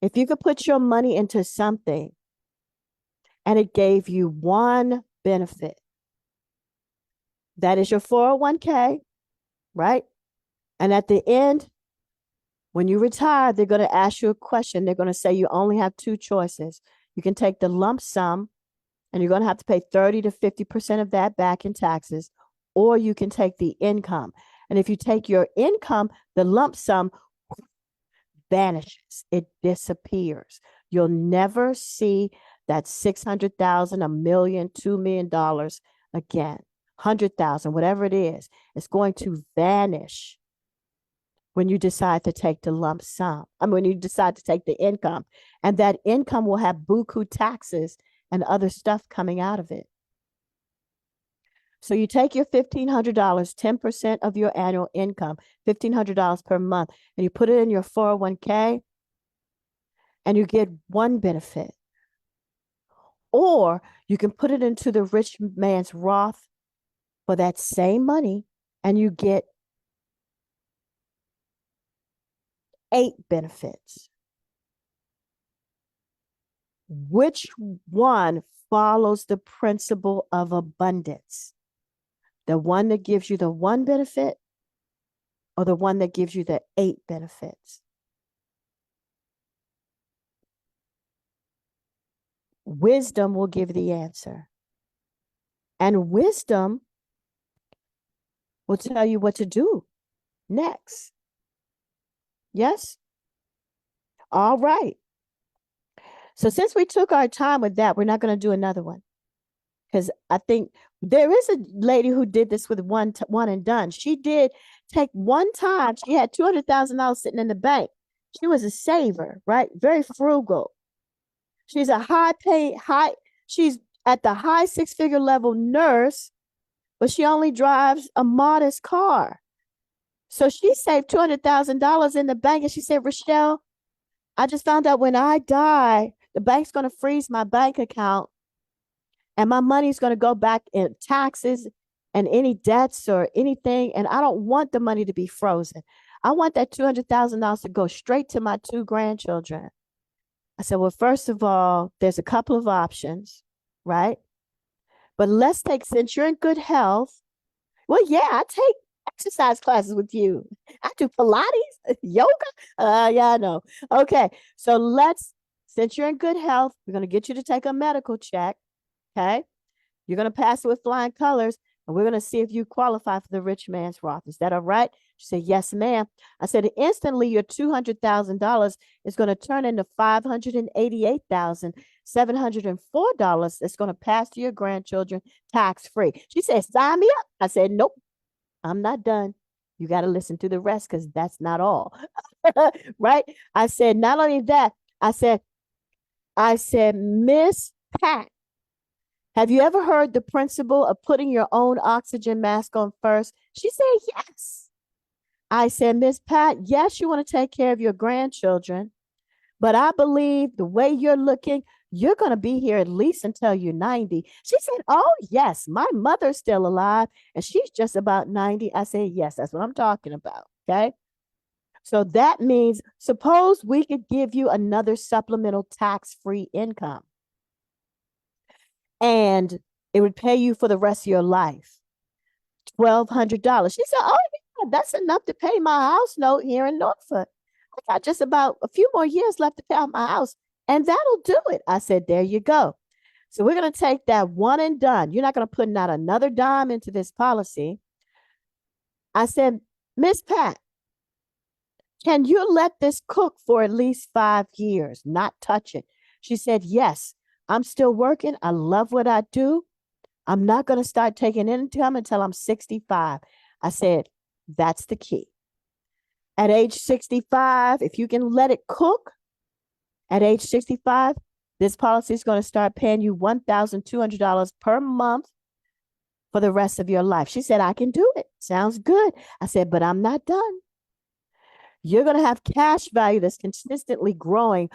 If you could put your money into something and it gave you 1 benefit, that is your 401k, right? And at the end, when you retire, they're going to ask you a question. They're going to say you only have 2 choices. You can take the lump sum and you're going to have to pay 30 to 50% of that back in taxes, or you can take the income. And if you take your income, the lump sum vanishes. It disappears. You'll never see that 600,000, $1 million, $2 million again. 100,000, whatever it is, it's going to vanish when you decide to take the lump sum. When you decide to take the income, and that income will have buku taxes and other stuff coming out of it. So you take your $1,500, 10% of your annual income, $1,500 per month, and you put it in your 401k, and you get 1 benefit. Or you can put it into the rich man's Roth for that same money and you get 8 benefits. Which one follows the principle of abundance? The one that gives you the 1 benefit or the one that gives you the 8 benefits? Wisdom will give the answer. And wisdom will tell you what to do next. Yes? All right. So since we took our time with that, we're not going to do another one. Because I think there is a lady who did this with one and done. She did take one time. She had $200,000 sitting in the bank. She was a saver, right? Very frugal. She's a she's at the high 6-figure level nurse, but she only drives a modest car. So she saved $200,000 in the bank. And she said, Richelle, I just found out when I die, the bank's going to freeze my bank account and my money's going to go back in taxes and any debts or anything. And I don't want the money to be frozen. I want that $200,000 to go straight to my 2 grandchildren. I said, well, first of all, there's a couple of options, right? But let's take, since you're in good health, well, yeah, I take exercise classes with you. I do Pilates, yoga. Yeah, I know. Okay. So since you're in good health, we're going to get you to take a medical check. Okay. You're going to pass it with flying colors, and we're going to see if you qualify for the rich man's Roth. Is that all right? She said, yes, ma'am. I said, instantly your $200,000 is going to turn into $588,704. It's going to pass to your grandchildren tax free. She said, sign me up. I said, nope, I'm not done. You got to listen to the rest because that's not all. Right? I said, not only that, I said, Miss Pat, have you ever heard the principle of putting your own oxygen mask on first? She said, yes. I said, Miss Pat, yes, you want to take care of your grandchildren, but I believe the way you're looking, you're going to be here at least until you're 90. She said, oh, yes, my mother's still alive and she's just about 90. I said, yes, that's what I'm talking about. Okay. So that means, suppose we could give you another supplemental tax-free income and it would pay you for the rest of your life. $1,200. She said, oh, yeah, that's enough to pay my house note here in Norfolk. I got just about a few more years left to pay off my house, and that'll do it. I said, there you go. So we're going to take that one and done. You're not going to put not another dime into this policy. I said, Miss Pat, can you let this cook for at least 5 years, not touch it? She said, yes, I'm still working. I love what I do. I'm not going to start taking income until I'm 65. I said, that's the key. At age 65, if you can let it cook, at age 65, this policy is going to start paying you $1,200 per month for the rest of your life. She said, I can do it. Sounds good. I said, but I'm not done. You're going to have cash value that's consistently growing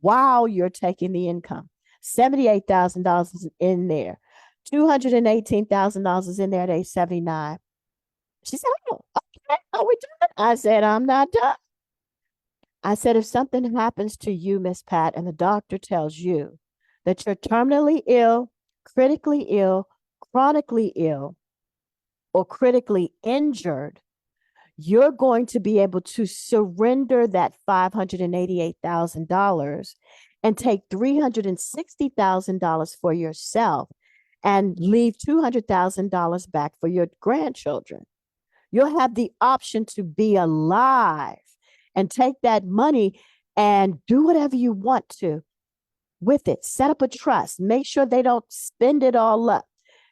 while you're taking the income. $78,000 is in there. $218,000 is in there at age 79. She said, oh, okay, are we done? I said, I'm not done. I said, if something happens to you, Miss Pat, and the doctor tells you that you're terminally ill, critically ill, chronically ill, or critically injured, you're going to be able to surrender that $588,000 and take $360,000 for yourself and leave $200,000 back for your grandchildren. You'll have the option to be alive and take that money and do whatever you want to with it. Set up a trust. Make sure they don't spend it all up.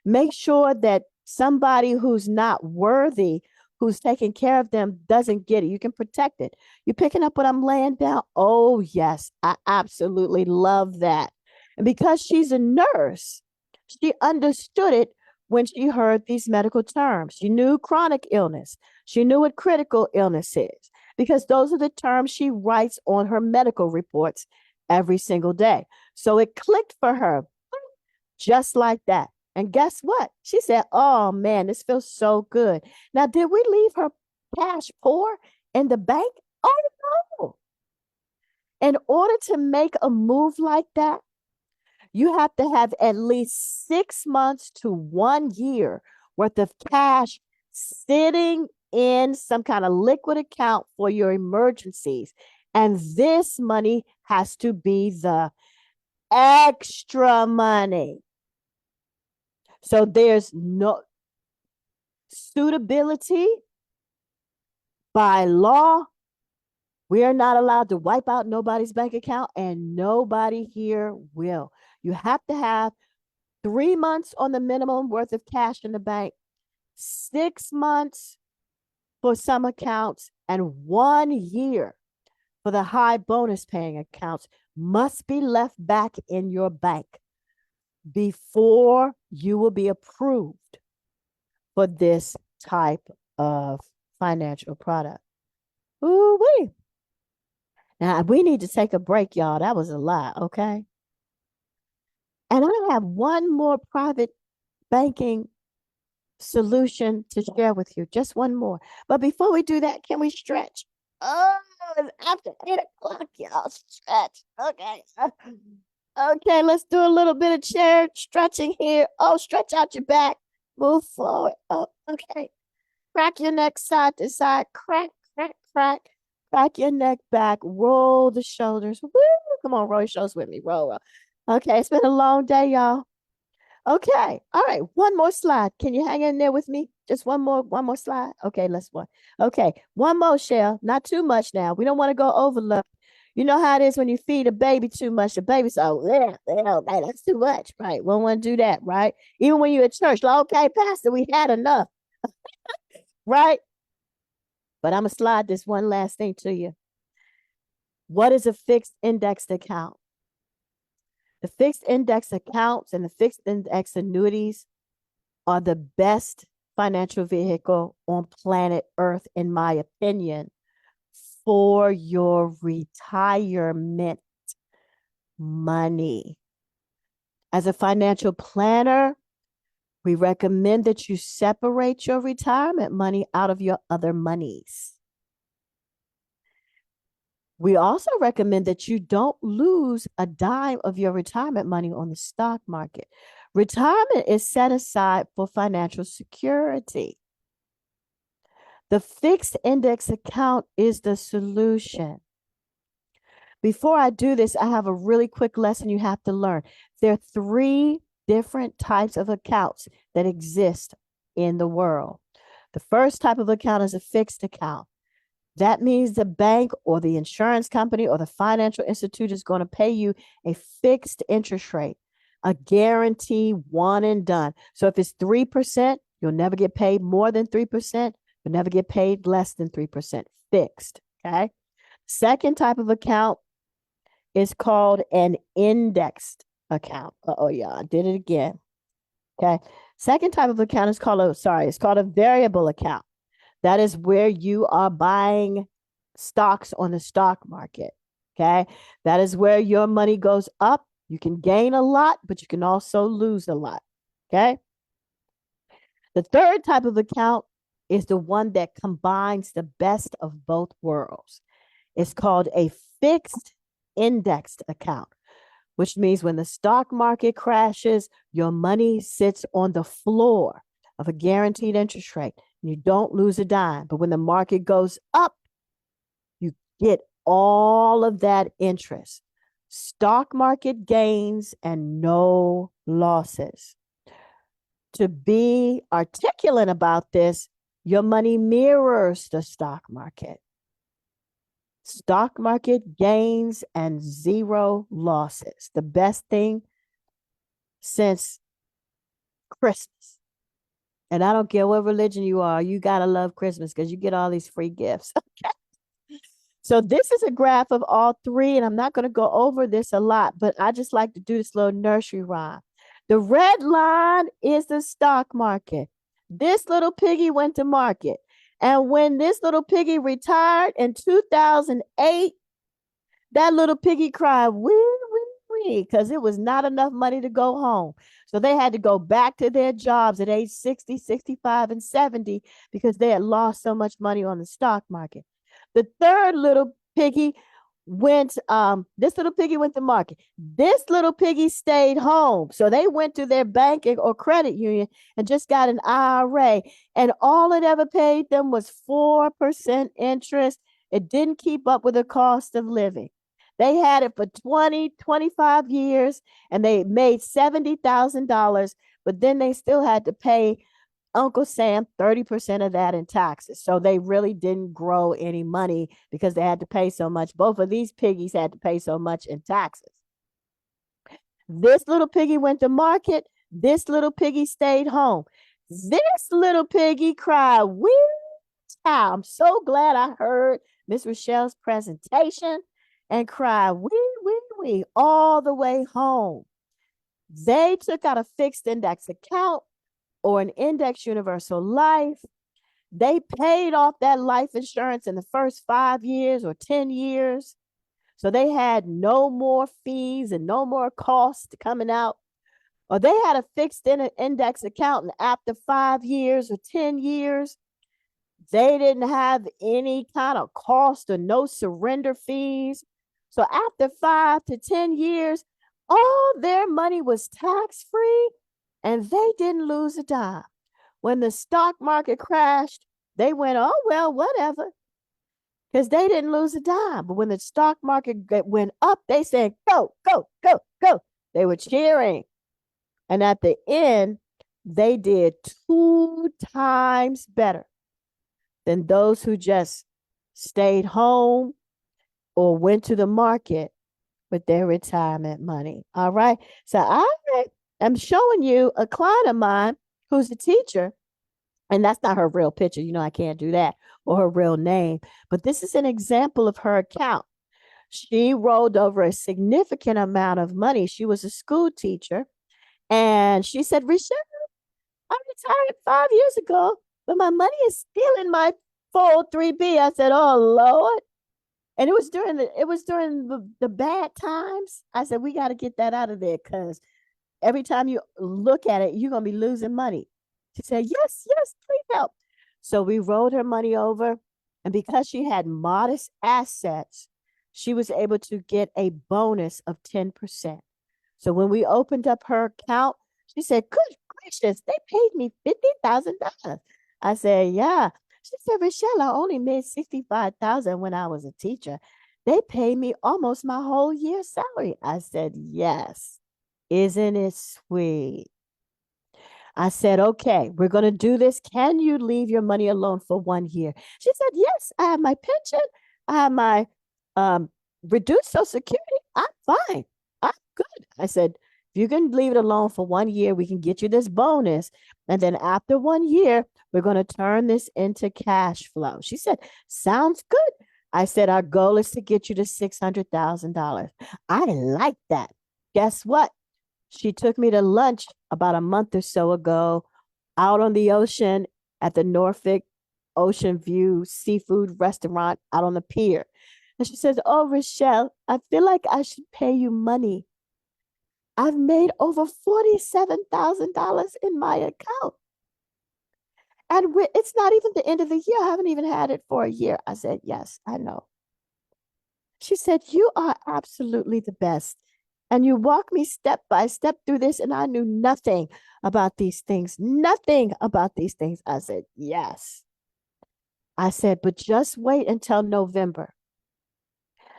Make sure that somebody who's not worthy, who's taking care of them, doesn't get it. You can protect it. You picking up what I'm laying down? Oh, yes. I absolutely love that. And because she's a nurse, she understood it when she heard these medical terms. She knew chronic illness. She knew what critical illness is because those are the terms she writes on her medical reports every single day. So it clicked for her. just like that. And guess what? She said, oh man, this feels so good. Now, did we leave her cash poor in the bank? Oh no. In order to make a move like that, you have to have at least 6 months to 1 year worth of cash sitting in some kind of liquid account for your emergencies. And this money has to be the extra money. So there's no suitability by law. We are not allowed to wipe out nobody's bank account, and nobody here will. You have to have 3 months on the minimum worth of cash in the bank, 6 months for some accounts, and 1 year for the high bonus paying accounts must be left back in your bank before you will be approved for this type of financial product. Ooh-wee. Now, we need to take a break, y'all. That was a lot, okay? And I have one more private banking solution to share with you. Just one more. But before we do that, can we stretch? Oh, it's after 8 o'clock, y'all. Stretch. Okay. Okay, let's do a little bit of chair stretching here. Oh, stretch out your back. Move forward. Oh, okay. Crack your neck side to side. Crack, crack, crack. Crack your neck back. Roll the shoulders. Woo! Come on, roll your shoulders with me. Roll, roll. Okay, it's been a long day, y'all. Okay. All right. One more slide. Can you hang in there with me? Just one more slide. Okay, let's one. Okay. One more, Shell. Not too much now. We don't want to go overload. You know how it is when you feed a baby too much. The baby's that's too much. Right. We don't want to do that, right? Even when you're at church, like, okay, Pastor, we had enough. Right? But I'm gonna slide this one last thing to you. What is a fixed indexed account? The fixed index accounts and the fixed index annuities are the best financial vehicle on planet Earth, in my opinion, for your retirement money. As a financial planner, we recommend that you separate your retirement money out of your other monies. We also recommend that you don't lose a dime of your retirement money on the stock market. Retirement is set aside for financial security. The fixed index account is the solution. Before I do this, I have a really quick lesson you have to learn. There are 3 different types of accounts that exist in the world. The first type of account is a fixed account. That means the bank or the insurance company or the financial institute is going to pay you a fixed interest rate, a guarantee, one and done. So if it's 3%, you'll never get paid more than 3%. You'll never get paid less than 3%, fixed. Okay. Second type of account is called an indexed account. Oh yeah, I did it again. Okay. Second type of account is called it's called a variable account. That is where you are buying stocks on the stock market. Okay. That is where your money goes up. You can gain a lot, but you can also lose a lot. Okay. The third type of account is the one that combines the best of both worlds. It's called a fixed indexed account, which means when the stock market crashes, your money sits on the floor of a guaranteed interest rate. You don't lose a dime. But when the market goes up, you get all of that interest. Stock market gains and no losses. To be articulate about this, your money mirrors the stock market. Stock market gains and 0 losses. The best thing since Christmas. And I don't care what religion you are, you got to love Christmas because you get all these free gifts. So this is a graph of all 3, and I'm not going to go over this a lot, but I just like to do this little nursery rhyme. The red line is the stock market. This little piggy went to market. And when this little piggy retired in 2008, that little piggy cried, wee, wee, money because it was not enough money to go home. So they had to go back to their jobs at age 60, 65, and 70 because they had lost so much money on the stock market. The third little piggy this little piggy went to market. This little piggy stayed home. So they went to their bank or credit union and just got an IRA. And all it ever paid them was 4% interest. It didn't keep up with the cost of living. They had it for 20, 25 years and they made $70,000, but then they still had to pay Uncle Sam 30% of that in taxes. So they really didn't grow any money because they had to pay so much. Both of these piggies had to pay so much in taxes. This little piggy went to market. This little piggy stayed home. This little piggy cried, wee, I'm so glad I heard Miss Richelle's presentation and cried, wee, wee, wee, all the way home. They took out a fixed index account or an index universal life. They paid off that life insurance in the first 5 years or 10 years. So they had no more fees and no more costs coming out. Or they had a fixed index account, and after 5 years or 10 years, they didn't have any kind of cost or no surrender fees. So after 5 to 10 years, all their money was tax free and they didn't lose a dime. When the stock market crashed, they went, oh, well, whatever, because they didn't lose a dime. But when the stock market went up, they said, go, go, go, go. They were cheering. And at the end, they did 2 times better than those who just stayed home or went to the market with their retirement money. All right. So I am showing you a client of mine who's a teacher, and that's not her real picture. You know, I can't do that, or her real name, but this is an example of her account. She rolled over a significant amount of money. She was a school teacher, and she said, Richelle, I retired 5 years ago, but my money is still in my 403B. I said, oh, Lord. And it was during the bad times. I said, we got to get that out of there because every time you look at it, you're going to be losing money. She said, yes, yes, please help. So we rolled her money over. And because she had modest assets, she was able to get a bonus of 10%. So when we opened up her account, she said, good gracious, they paid me $50,000. I said, yeah. She said, Richelle, I only made $65,000 when I was a teacher. They paid me almost my whole year's salary. I said, yes. Isn't it sweet? I said, okay, we're going to do this. Can you leave your money alone for 1 year? She said, yes, I have my pension. I have my reduced Social Security. I'm fine. I'm good. I said, if you can leave it alone for 1 year, we can get you this bonus. And then after 1 year, we're going to turn this into cash flow. She said, sounds good. I said, our goal is to get you to $600,000. I like that. Guess what? She took me to lunch about a month or so ago out on the ocean at the Norfolk Ocean View Seafood Restaurant out on the pier. And she says, oh, Richelle, I feel like I should pay you money. I've made over $47,000 in my account. And it's not even the end of the year. I haven't even had it for a year. I said, yes, I know. She said, you are absolutely the best. And you walk me step by step through this, and I knew nothing about these things, nothing about these things. I said, yes. I said, but just wait until November.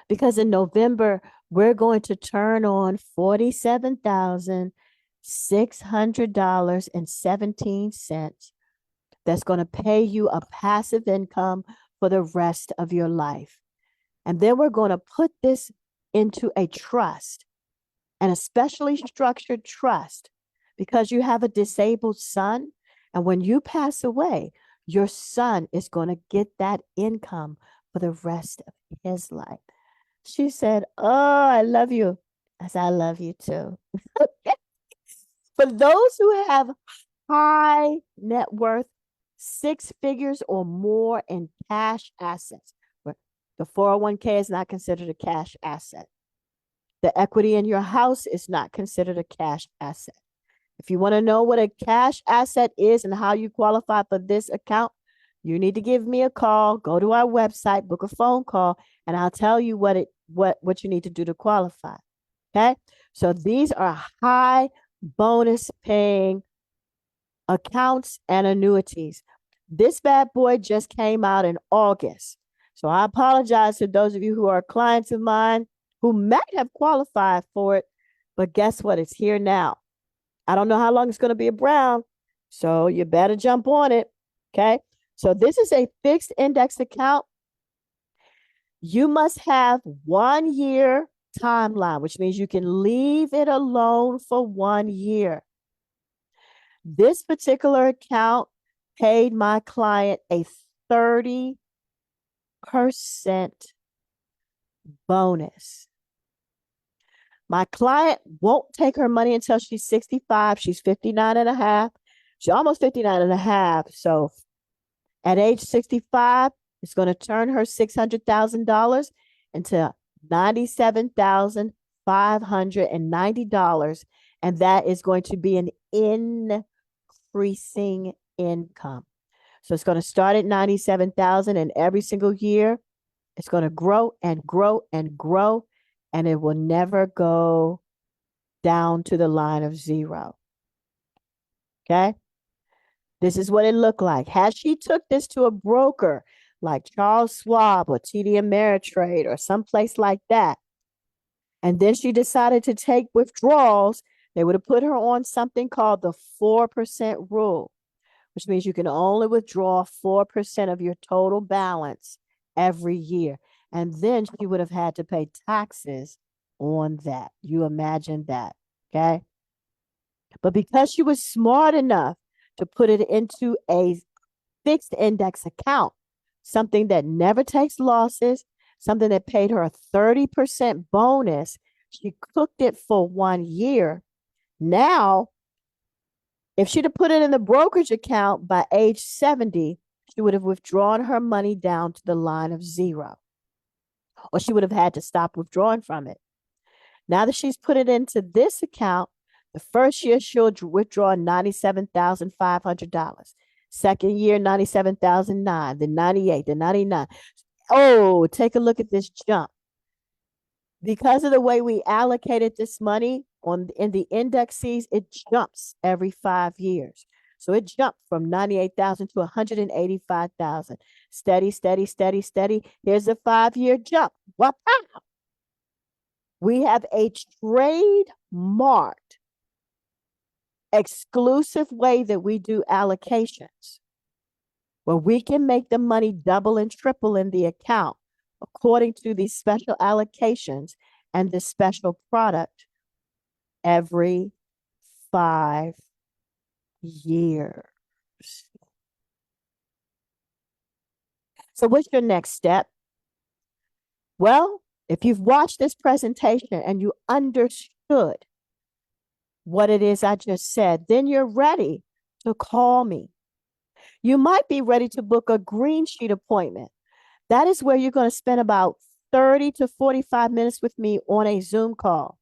Because in November, we're going to turn on $47,600.17. That's going to pay you a passive income for the rest of your life. And then we're going to put this into a trust, and a specially structured trust, because you have a disabled son. And when you pass away, your son is going to get that income for the rest of his life. She said, oh, I love you. I said, I love you too. For those who have high net worth, 6 figures or more in cash assets, the 401k is not considered a cash asset. The equity in your house is not considered a cash asset. If you want to know what a cash asset is and how you qualify for this account, you need to give me a call, go to our website, book a phone call, and I'll tell you what you need to do to qualify. Okay? So these are high bonus paying accounts and annuities. This bad boy just came out in August. So I apologize to those of you who are clients of mine who might have qualified for it, but guess what? It's here now. I don't know how long it's going to be around, so you better jump on it. Okay. So this is a fixed index account. You must have 1 year timeline, which means you can leave it alone for 1 year. This particular account paid my client a 30% bonus. My client won't take her money until she's 65. She's 59 and a half. She's almost 59 and a half. So at age 65, it's going to turn her $600,000 into $97,590. And that is going to be an increasing income. So it's going to start at 97,000, and every single year it's going to grow and grow and grow, and it will never go down to the line of zero. Okay? This is what it looked like. Had she took this to a broker like Charles Schwab or TD Ameritrade or someplace like that, and then she decided to take withdrawals, they would have put her on something called the 4% rule, which means you can only withdraw 4% of your total balance every year. And then she would have had to pay taxes on that. You imagine that, okay? But because she was smart enough to put it into a fixed index account, something that never takes losses, something that paid her a 30% bonus, she cooked it for 1 year. Now, if she'd have put it in the brokerage account by age 70, she would have withdrawn her money down to the line of zero, or she would have had to stop withdrawing from it. Now that she's put it into this account, the first year she'll withdraw $97,500. Second year, $97,009, then 98, then 99. Oh, take a look at this jump. Because of the way we allocated this money in the indexes, it jumps every 5 years. So it jumped from 98,000 to 185,000. Steady, steady, steady, steady. Here's a 5 year jump. Wow. We have a trademarked exclusive way that we do allocations, where we can make the money double and triple in the account according to these special allocations and this special product every 5 years. So what's your next step? Well, if you've watched this presentation and you understood what it is I just said, then you're ready to call me. You might be ready to book a green sheet appointment. That is where you're going to spend about 30 to 45 minutes with me on a Zoom call.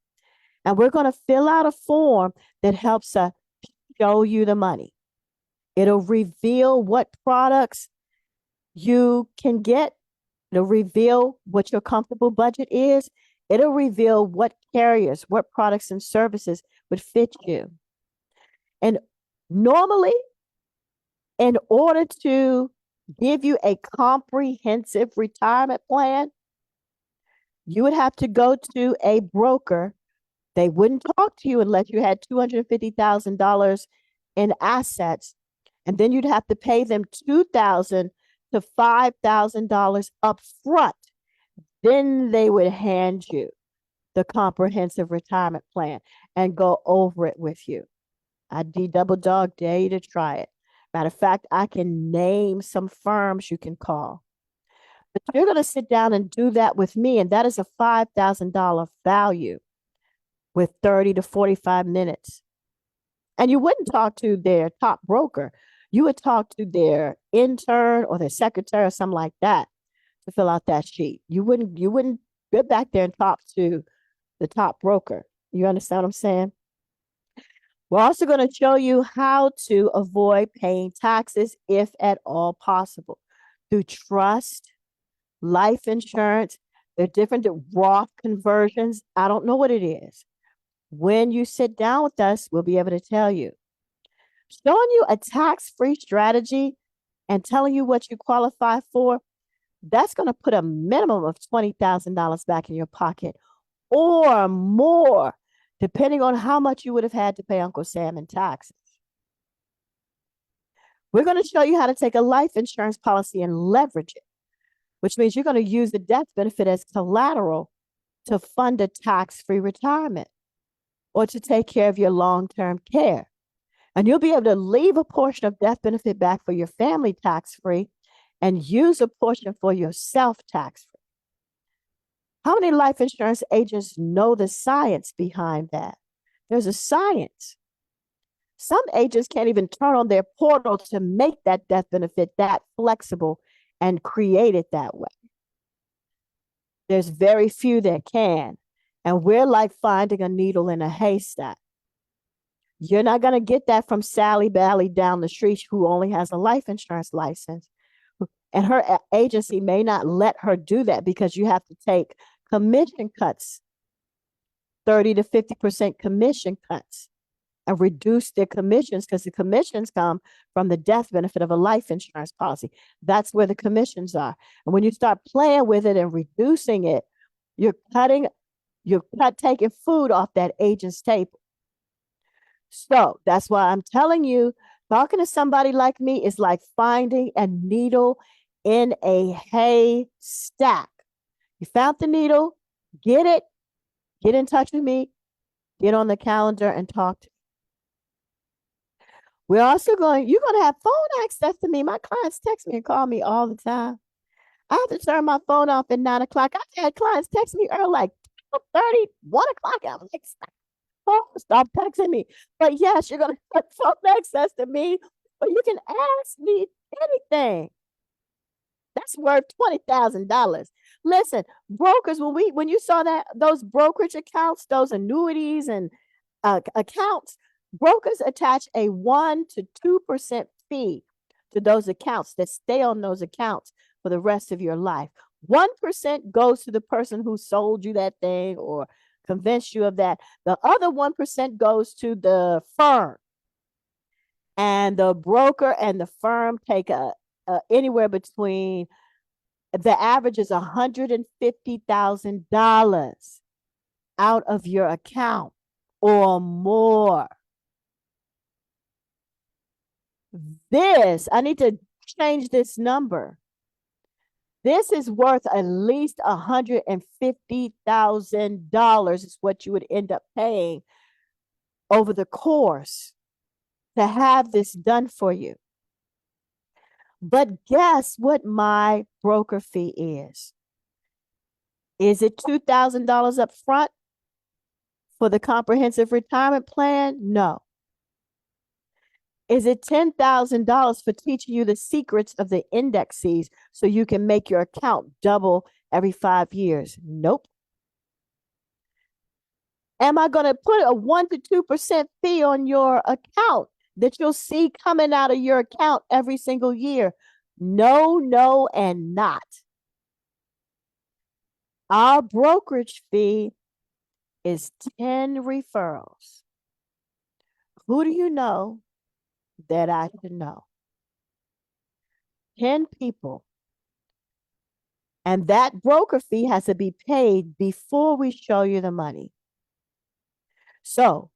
And we're going to fill out a form that helps show you the money. It'll reveal what products you can get. It'll reveal what your comfortable budget is. It'll reveal what carriers, what products and services would fit you. And normally, in order to give you a comprehensive retirement plan, you would have to go to a broker. They wouldn't talk to you unless you had $250,000 in assets. And then you'd have to pay them $2,000 to $5,000 up front. Then they would hand you the comprehensive retirement plan and go over it with you. I double dog dare you to try it. Matter of fact, I can name some firms you can call. But you're going to sit down and do that with me, and that is a $5,000 value with 30 to 45 minutes. And you wouldn't talk to their top broker. You would talk to their intern or their secretary or something like that to fill out that sheet. You wouldn't get back there and talk to the top broker. You understand what I'm saying? We're also going to show you how to avoid paying taxes if at all possible through trust, life insurance. They're different Roth conversions. I don't know what it is. When you sit down with us, we'll be able to tell you. Showing you a tax-free strategy and telling you what you qualify for, that's going to put a minimum of $20,000 back in your pocket or more, depending on how much you would have had to pay Uncle Sam in taxes. We're going to show you how to take a life insurance policy and leverage it, which means you're going to use the death benefit as collateral to fund a tax-free retirement or to take care of your long-term care. And you'll be able to leave a portion of death benefit back for your family tax-free and use a portion for yourself tax-free. How many life insurance agents know the science behind that? There's a science. Some agents can't even turn on their portal to make that death benefit that flexible and create it that way. There's very few that can. And we're like finding a needle in a haystack. You're not going to get that from Sally Bally down the street who only has a life insurance license. And her agency may not let her do that because you have to take commission cuts, 30 to 50% commission cuts, and reduce their commissions because the commissions come from the death benefit of a life insurance policy. That's where the commissions are. And when you start playing with it and reducing it, you're taking food off that agent's table. So that's why I'm telling you, talking to somebody like me is like finding a needle in a haystack. You found the needle, get it, get in touch with me, get on the calendar and talk to me. You're going to have phone access to me. My clients text me and call me all the time. I have to turn my phone off at 9 o'clock. I've had clients text me early, like 12:30, 1 o'clock. I'm like, stop texting me. But yes, you're going to have phone access to me, but you can ask me anything. That's worth $20,000. Listen, brokers, when you saw those brokerage accounts, those annuities and accounts, brokers attach a 1 to 2% fee to those accounts that stay on those accounts for the rest of your life. 1% goes to the person who sold you that thing or convinced you of that. The other 1% goes to the firm. And the broker and the firm take anywhere between, the average is $150,000 out of your account or more. I need to change this number. This is worth at least $150,000 is what you would end up paying over the course to have this done for you. But guess what my broker fee is? Is it $2,000 up front for the comprehensive retirement plan? No. Is it $10,000 for teaching you the secrets of the indexes so you can make your account double every 5 years? Nope. Am I going to put a 1 to 2% fee on your account that you'll see coming out of your account every single year? No, no, and not. Our brokerage fee is 10 referrals. Who do you know that I should know? 10 people. And that broker fee has to be paid before we show you the money. So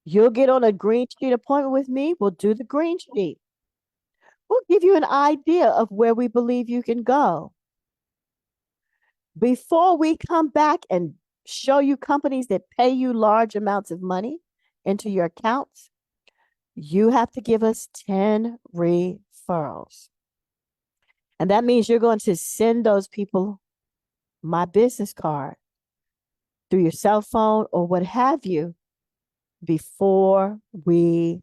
you'll get on a green sheet appointment with me. We'll do the green sheet. We'll give you an idea of where we believe you can go. Before we come back and show you companies that pay you large amounts of money into your accounts, you have to give us 10 referrals. And that means you're going to send those people my business card through your cell phone or what have you before we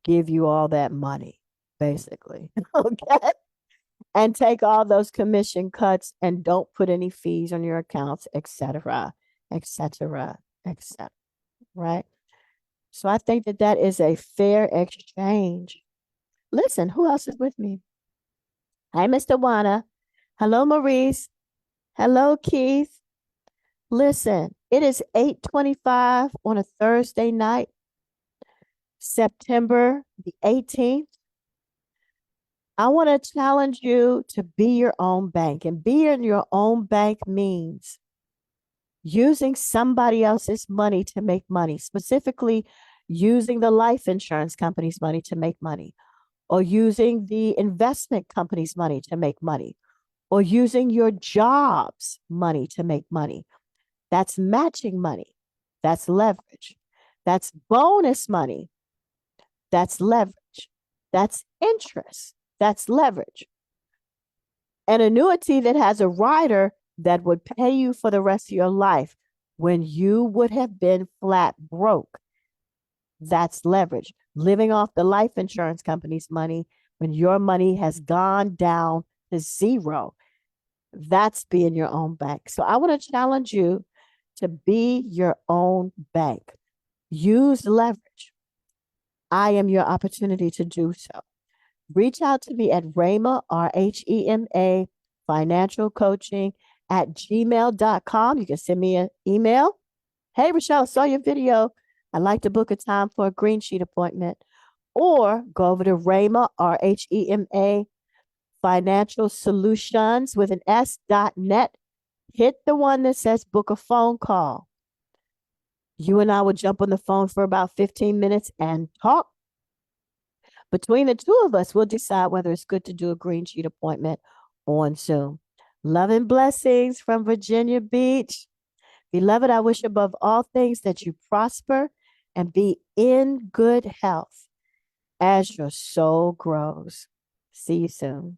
give you all that money, basically. Okay. and take all those commission cuts and don't put any fees on your accounts, etc., etc., etc. Right? So I think that that is a fair exchange. Listen, who else is with me? Hi, Mr. Wana. Hello, Maurice. Hello, Keith. Listen, it is 8:25 on a Thursday night, September the 18th. I want to challenge you to be your own bank. And being your own bank means using somebody else's money to make money, specifically using the life insurance company's money to make money, or using the investment company's money to make money, or using your job's money to make money. That's matching money. That's leverage. That's bonus money. That's leverage. That's interest. That's leverage. An annuity that has a rider that would pay you for the rest of your life when you would have been flat broke. That's leverage. Living off the life insurance company's money when your money has gone down to zero. That's being your own bank. So I want to challenge you to be your own bank. Use leverage. I am your opportunity to do so. Reach out to me at Rhema, RHEMA, financial coaching at gmail.com. You can send me an email. Hey, Richelle, saw your video. I'd like to book a time for a green sheet appointment. Or go over to Rhema, RHEMA, financial solutions with an S.net. Hit the one that says book a phone call. You and I will jump on the phone for about 15 minutes and talk. Between the two of us, we'll decide whether it's good to do a green sheet appointment on Zoom. Love and blessings from Virginia Beach. Beloved, I wish above all things that you prosper and be in good health as your soul grows. See you soon.